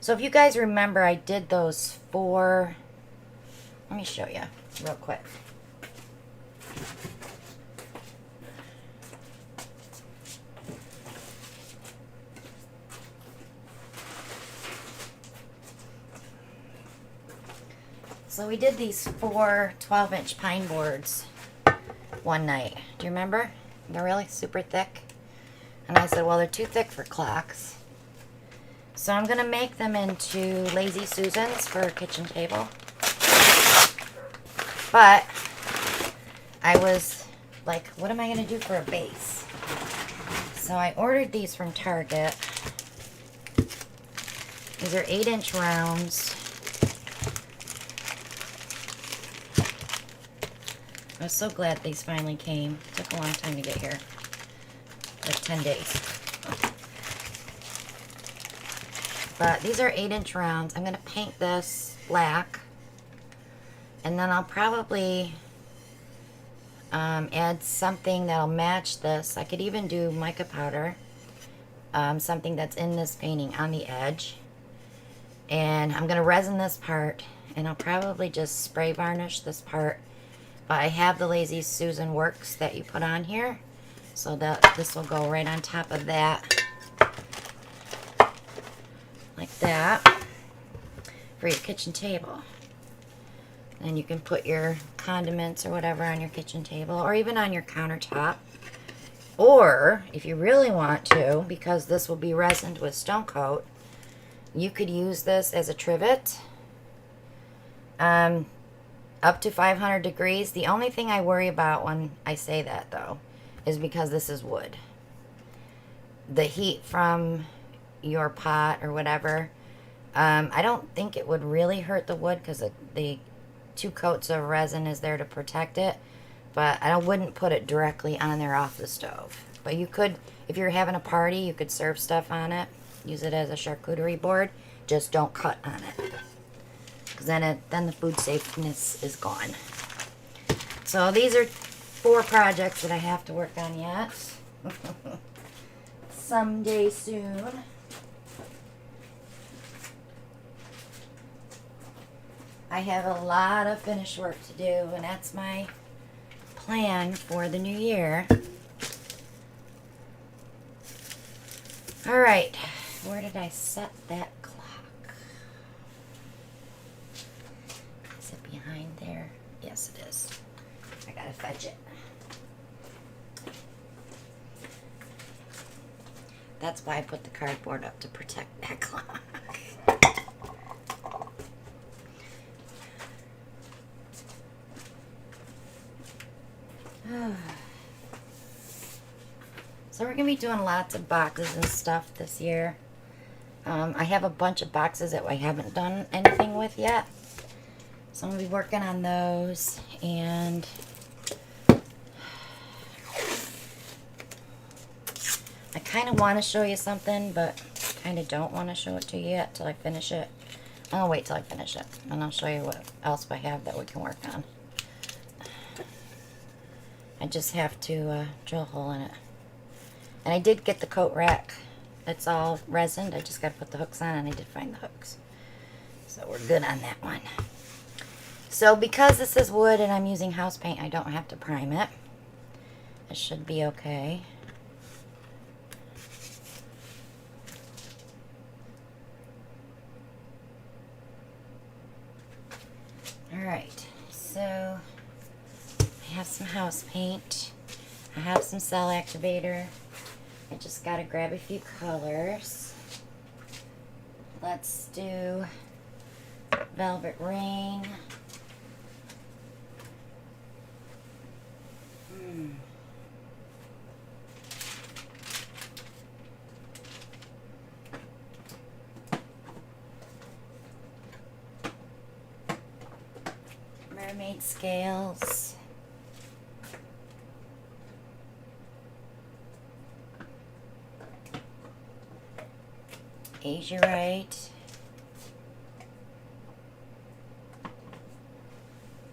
So if you guys remember, I did those 4... Let me show you real quick. So we did these 4 12-inch pine boards one night. Do you remember? They're really super thick. And I said, well, they're too thick for clocks. So I'm going to make them into Lazy Susans for a kitchen table. But I was like, what am I going to do for a base? So I ordered these from Target. These are 8-inch rounds. I was so glad these finally came. It took a long time to get here. Like 10 days. But these are 8-inch rounds. I'm going to paint this black. And then I'll probably add something that'll match this. I could even do mica powder. Something that's in this painting on the edge. And I'm going to resin this part. And I'll probably just spray varnish this part. But I have the Lazy Susan Works that you put on here. So that this will go right on top of that. Like that. For your kitchen table. And you can put your condiments or whatever on your kitchen table. Or even on your countertop. Or, if you really want to, because this will be resined with stone coat, you could use this as a trivet. Up to 500 degrees. The only thing I worry about when I say that, though, is because this is wood. The heat from your pot or whatever, I don't think it would really hurt the wood because the 2 coats of resin is there to protect it. But I wouldn't put it directly on there off the stove. But you could, if you're having a party, you could serve stuff on it. Use it as a charcuterie board. Just don't cut on it. Because then the food safeness is gone. So these are 4 projects that I have to work on yet. Someday soon. I have a lot of finish work to do, and that's my plan for the new year. Alright, where did I set that clock? Is it behind there? Yes, it is. I gotta fetch it. That's why I put the cardboard up, to protect that clock. So we're going to be doing lots of boxes and stuff this year. I have a bunch of boxes that I haven't done anything with yet. So I'm going to be working on those. And I kind of want to show you something, but kind of don't want to show it to you yet till I finish it. I'll wait till I finish it, and I'll show you what else I have that we can work on. I just have to drill a hole in it. And I did get the coat rack. It's all resined. I just got to put the hooks on, and I did find the hooks. So we're good on that one. So because this is wood and I'm using house paint, I don't have to prime it. It should be okay. Alright, so I have some house paint. I have some cell activator. I just gotta grab a few colors. Let's do Velvet Rain. Mermaid Scales. Azurite.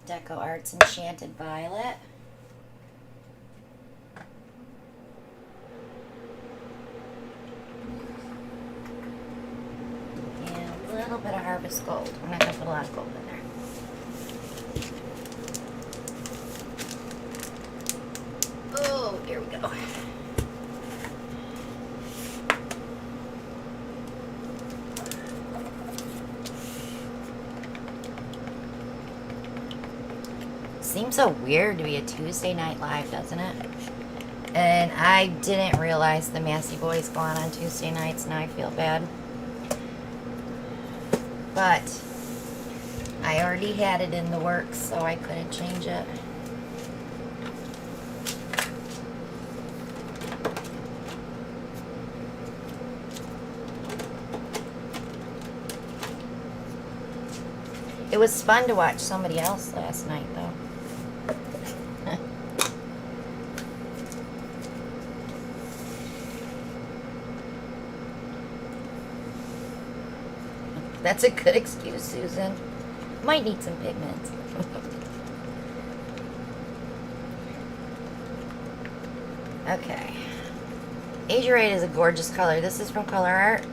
Deco Arts Enchanted Violet. And a little bit of Harvest Gold. We're not going to put a lot of gold in there. Oh, there we go. Seems so weird to be a Tuesday night live, doesn't it? And I didn't realize the Massey Boys go on Tuesday nights. Now I feel bad. But I already had it in the works, so I couldn't change it. It was fun to watch somebody else last night, though. That's a good excuse, Susan. Might need some pigments. Okay. Azurite is a gorgeous color. This is from Color Art.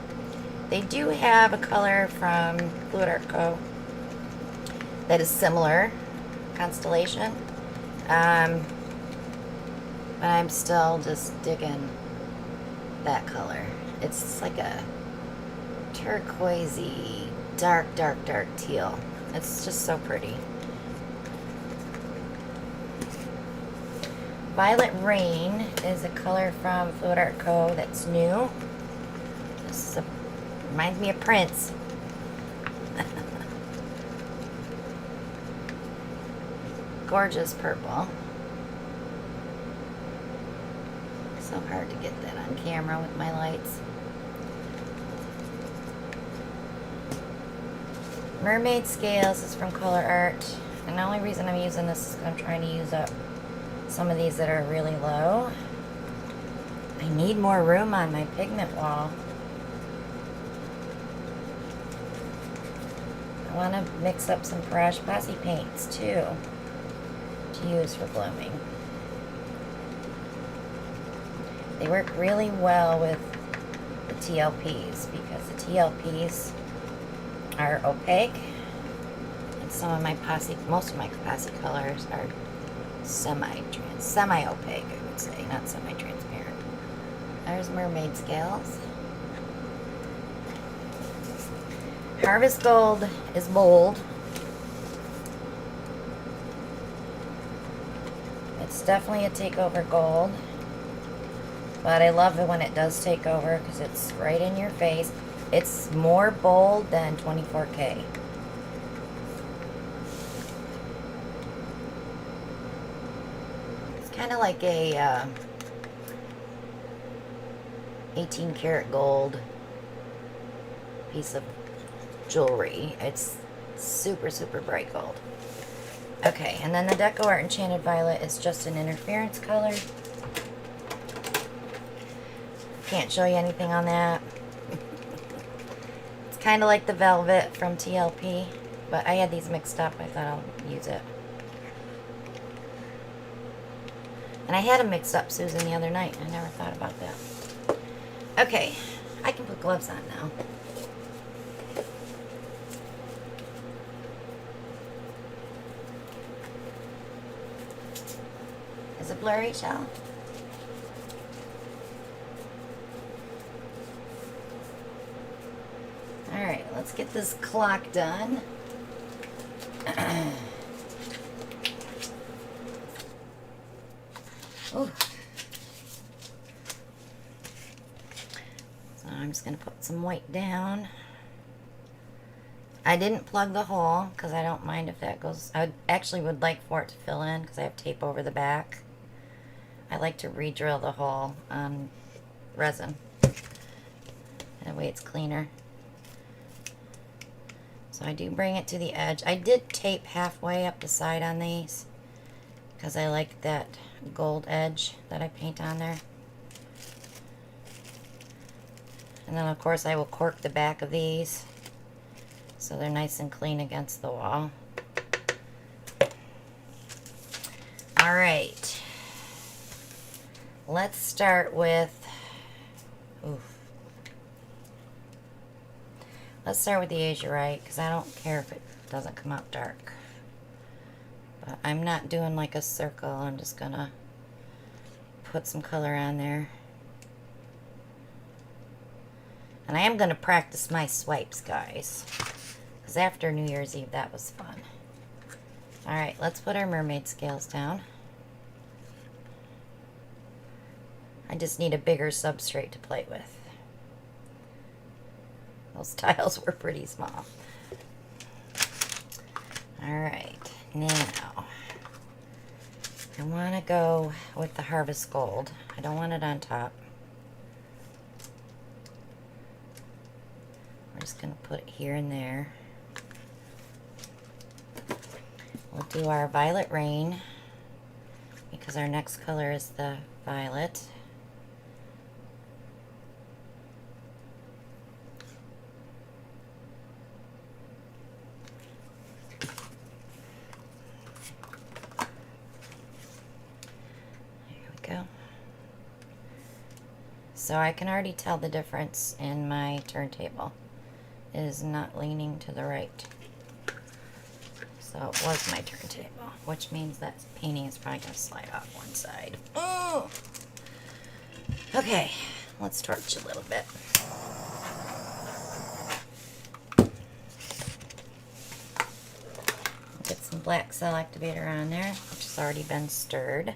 They do have a color from Fluid Art Co. that is similar, Constellation. But I'm still just digging that color. It's like a turquoisey, dark teal. It's just so pretty. Violet Rain is a color from Fluid Art Co. that's new. This is reminds me of Prince. Gorgeous purple. So hard to get that on camera with my lights. Mermaid Scales is from Color Art. And the only reason I'm using this is because I'm trying to use up some of these that are really low. I need more room on my pigment wall. I want to mix up some Posse paints too to use for blooming. They work really well with the TLPs because the TLPs are opaque, and some of my most of my Posse colors are semi-opaque, I would say, not semi-transparent. There's Mermaid Scales. Harvest Gold is bold. It's definitely a takeover gold, but I love it when it does take over because it's right in your face. It's more bold than 24K. It's kind of like a 18 karat gold piece of jewelry. It's super bright gold. Okay, and then the Deco Art Enchanted Violet is just an interference color. Can't show you anything on that. It's kind of like the Velvet from TLP, but I had these mixed up. I thought I'll use it. And I had them mixed up, Susan, the other night. I never thought about that. Okay, I can put gloves on now. Is it blurry, Shell? Alright, let's get this clock done. Ooh. So I'm just going to put some white down. I didn't plug the hole because I don't mind if that goes. I actually would like for it to fill in because I have tape over the back. I like to re-drill the hole on resin. That way it's cleaner. So I do bring it to the edge. I did tape halfway up the side on these because I like that gold edge that I paint on there. And then of course I will cork the back of these so they're nice and clean against the wall. Alright. Let's start with, let's start with the Azurite, because I don't care if it doesn't come out dark. But I'm not doing like a circle, I'm just going to put some color on there. And I am going to practice my swipes, guys, because after New Year's Eve that was fun. Alright, let's put our mermaid scales down. I just need a bigger substrate to play with. Those tiles were pretty small. Alright, now I want to go with the Harvest Gold. I don't want it on top. We're just going to put it here and there. We'll do our violet rain because our next color is the violet. Go. So I can already tell the difference in my turntable. It is not leaning to the right. So it was my turntable, which means that painting is probably going to slide off one side. Oh! Okay, let's torch a little bit. Get some black cell activator on there, which has already been stirred.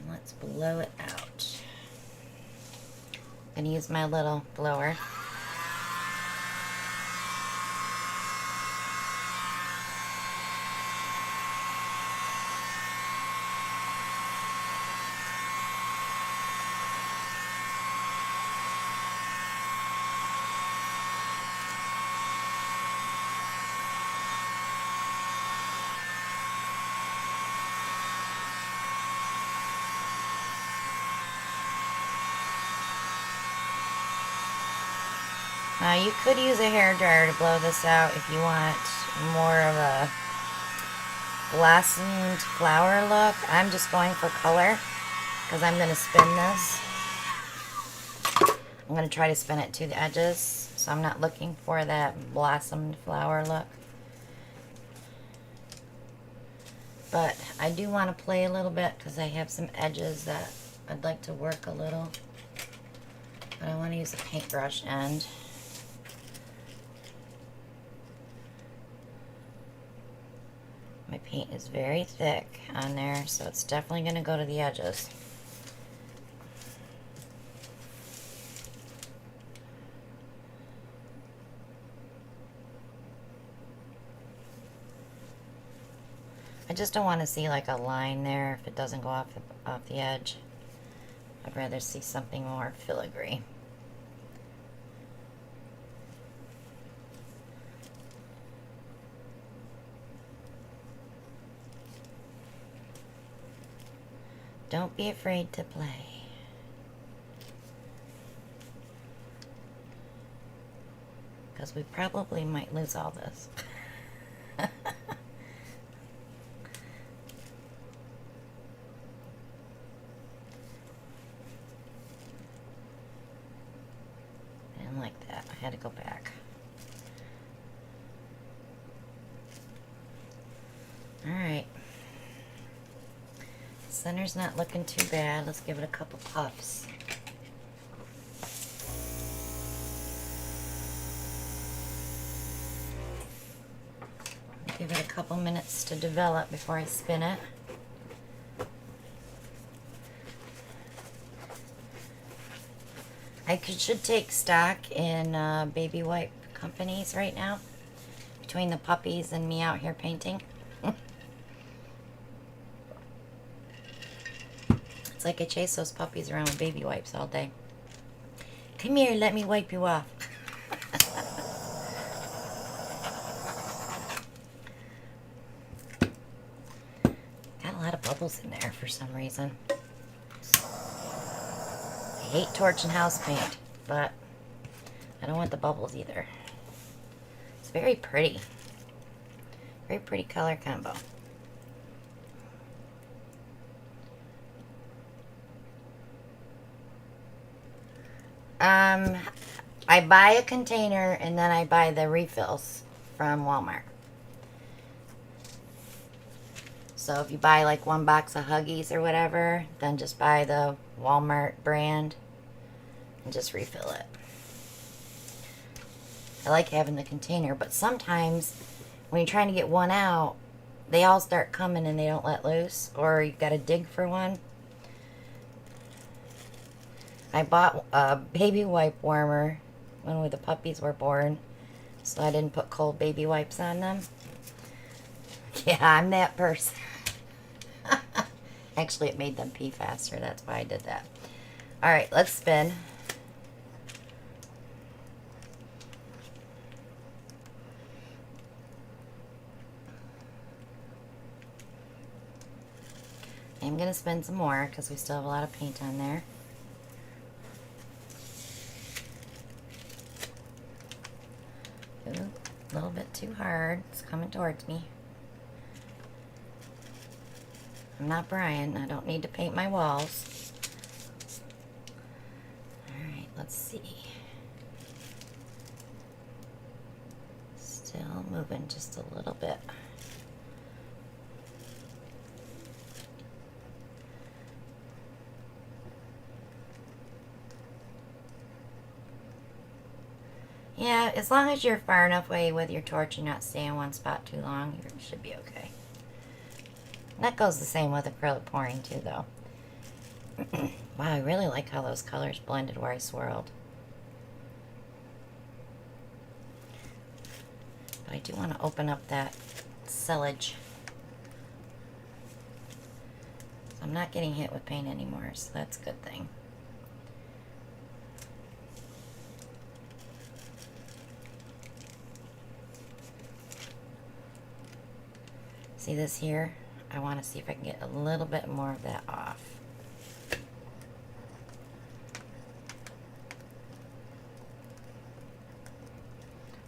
Let's blow it out. I'm gonna use my little blower. Now you could use a hairdryer to blow this out if you want more of a blossomed flower look. I'm just going for color because I'm going to spin this. I'm going to try to spin it to the edges, so I'm not looking for that blossomed flower look. But I do want to play a little bit because I have some edges that I'd like to work a little. But I want to use a paintbrush end. My paint is very thick on there, so it's definitely going to go to the edges. I just don't want to see like a line there if it doesn't go off the edge. I'd rather see something more filigree. Don't be afraid to play. Because we probably might lose all this. And like that, I had to go back. Alright. Center's not looking too bad. Let's give it a couple puffs. Give it a couple minutes to develop before I spin it. I should take stock in baby wipe companies right now, between the puppies and me out here painting. It's like I chase those puppies around with baby wipes all day. Come here, let me wipe you off. Got a lot of bubbles in there for some reason. I hate torching house paint, but I don't want the bubbles either. It's very pretty. Very pretty color combo. I buy a container and then I buy the refills from Walmart. So if you buy like one box of Huggies or whatever, then just buy the Walmart brand and just refill it. I like having the container, but sometimes when you're trying to get one out, they all start coming and they don't let loose, or you've got to dig for one. I bought a baby wipe warmer when the puppies were born, so I didn't put cold baby wipes on them. Yeah, I'm that person. Actually, it made them pee faster. That's why I did that. All right, let's spin. I'm going to spend some more because we still have a lot of paint on there. Ooh, a little bit too hard. It's coming towards me. I'm not Brian. I don't need to paint my walls. Alright, let's see. Still moving just a little bit. Yeah, as long as you're far enough away with your torch and not stay in one spot too long, you should be okay. That goes the same with acrylic pouring too, though. Wow, I really like how those colors blended where I swirled. But I do want to open up that sillage. So I'm not getting hit with paint anymore, so that's a good thing. See this here? I want to see if I can get a little bit more of that off.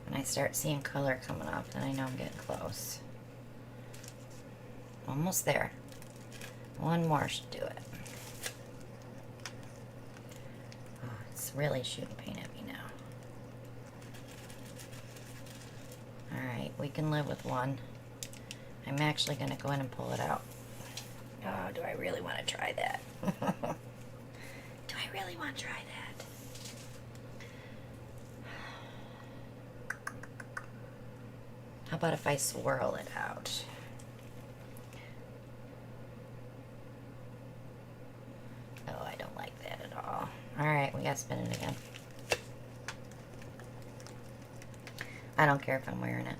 When I start seeing color coming up, then I know I'm getting close. Almost there. One more should do it. Oh, it's really shooting paint at me now. Alright, we can live with one. I'm actually going to go in and pull it out. Oh, do I really want to try that? Do I really want to try that? How about if I swirl it out? Oh, I don't like that at all. Alright, we got to spin it again. I don't care if I'm wearing it.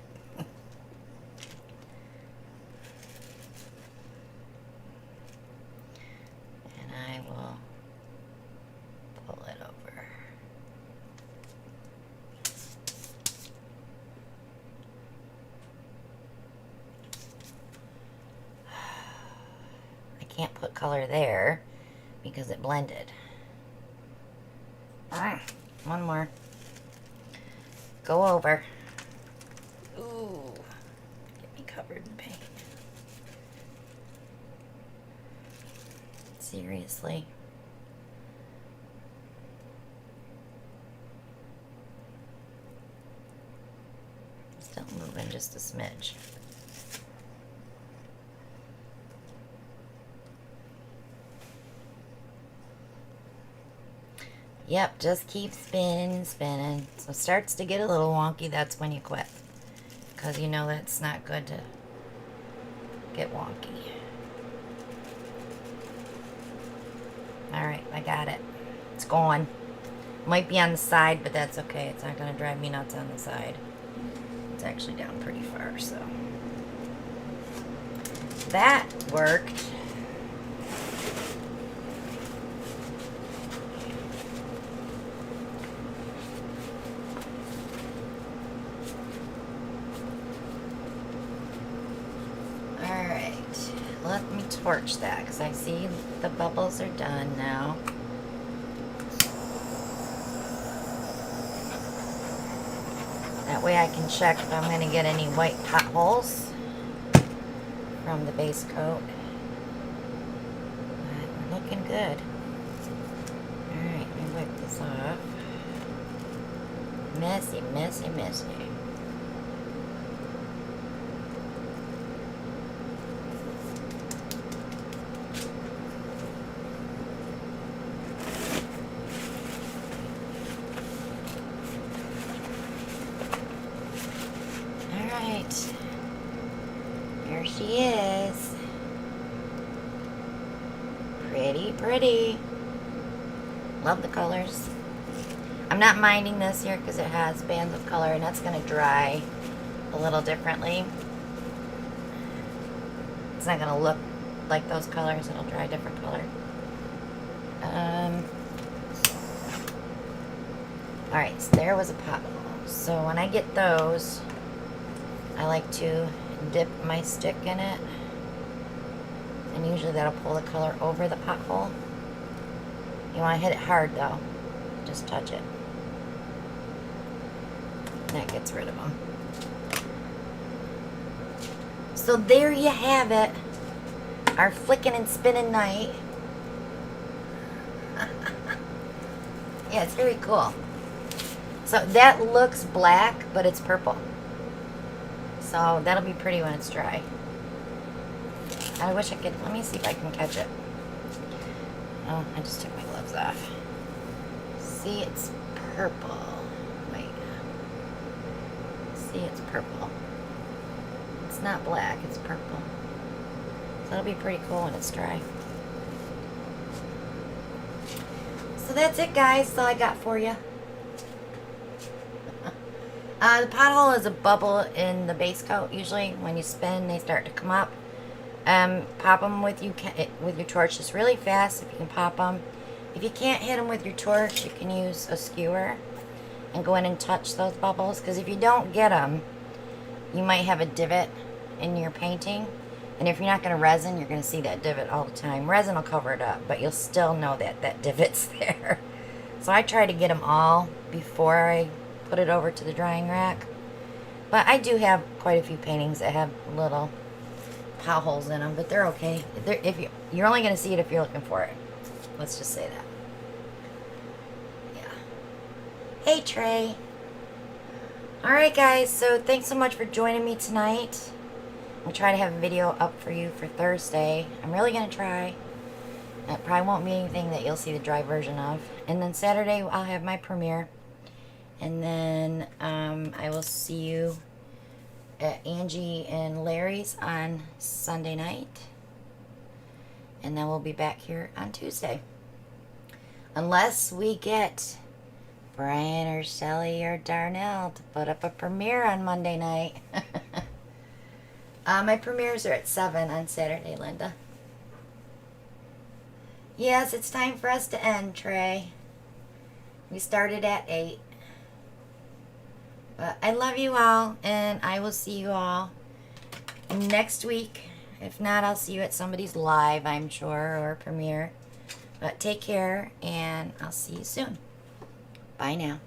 Can't put color there because it blended. One more. Go over. Ooh, get me covered in paint. Seriously. Still moving just a smidge. Yep, just keep spinning, spinning. So it starts to get a little wonky, that's when you quit. Because you know that's not good to get wonky. Alright, I got it. It's going. Might be on the side, but that's okay. It's not going to drive me nuts on the side. It's actually down pretty far, so. That worked. Let me torch that because I see the bubbles are done now. That way I can check if I'm going to get any white potholes from the base coat. But we're looking good. Alright, let me wipe this off. Messy, messy, messy. Here she is. Pretty, pretty. Love the colors. I'm not minding this here because it has bands of color and that's going to dry a little differently. It's not going to look like those colors. It'll dry a different color. Alright, so there was a pothole. So when I get those, I like to dip my stick in it and usually that'll pull the color over the pothole. You want to hit it hard though. Just touch it. And that gets rid of them. So there you have it. Our flicking and spinning night. Yeah, it's very cool. So that looks black, but it's purple. So that'll be pretty when it's dry. I wish I could, let me see if I can catch it. Oh, I just took my gloves off. See, it's purple. Wait. See, it's purple. It's not black, it's purple. So that'll be pretty cool when it's dry. So that's it, guys. That's all I got for you. The pothole is a bubble in the base coat. Usually when you spin, they start to come up. Pop them with your torch just really fast if you can pop them. If you can't hit them with your torch, you can use a skewer and go in and touch those bubbles. Because if you don't get them, you might have a divot in your painting. And if you're not going to resin, you're going to see that divot all the time. Resin will cover it up, but you'll still know that that divot's there. So I try to get them all before I put it over to the drying rack. But I do have quite a few paintings that have little potholes in them, but they're okay. You're only going to see it if you're looking for it. Let's just say that. Yeah. Hey, Trey. Alright, guys, so thanks so much for joining me tonight. I'll try to have a video up for you for Thursday. I'm really going to try. It probably won't be anything that you'll see the dry version of. And then Saturday, I'll have my premiere. And then I will see you at Angie and Larry's on Sunday night. And then we'll be back here on Tuesday. Unless we get Brian or Shelly or Darnell to put up a premiere on Monday night. My premieres are at 7 on Saturday, Linda. Yes, it's time for us to end, Trey. We started at 8. But I love you all, and I will see you all next week. If not, I'll see you at somebody's live, I'm sure, or premiere. But take care, and I'll see you soon. Bye now.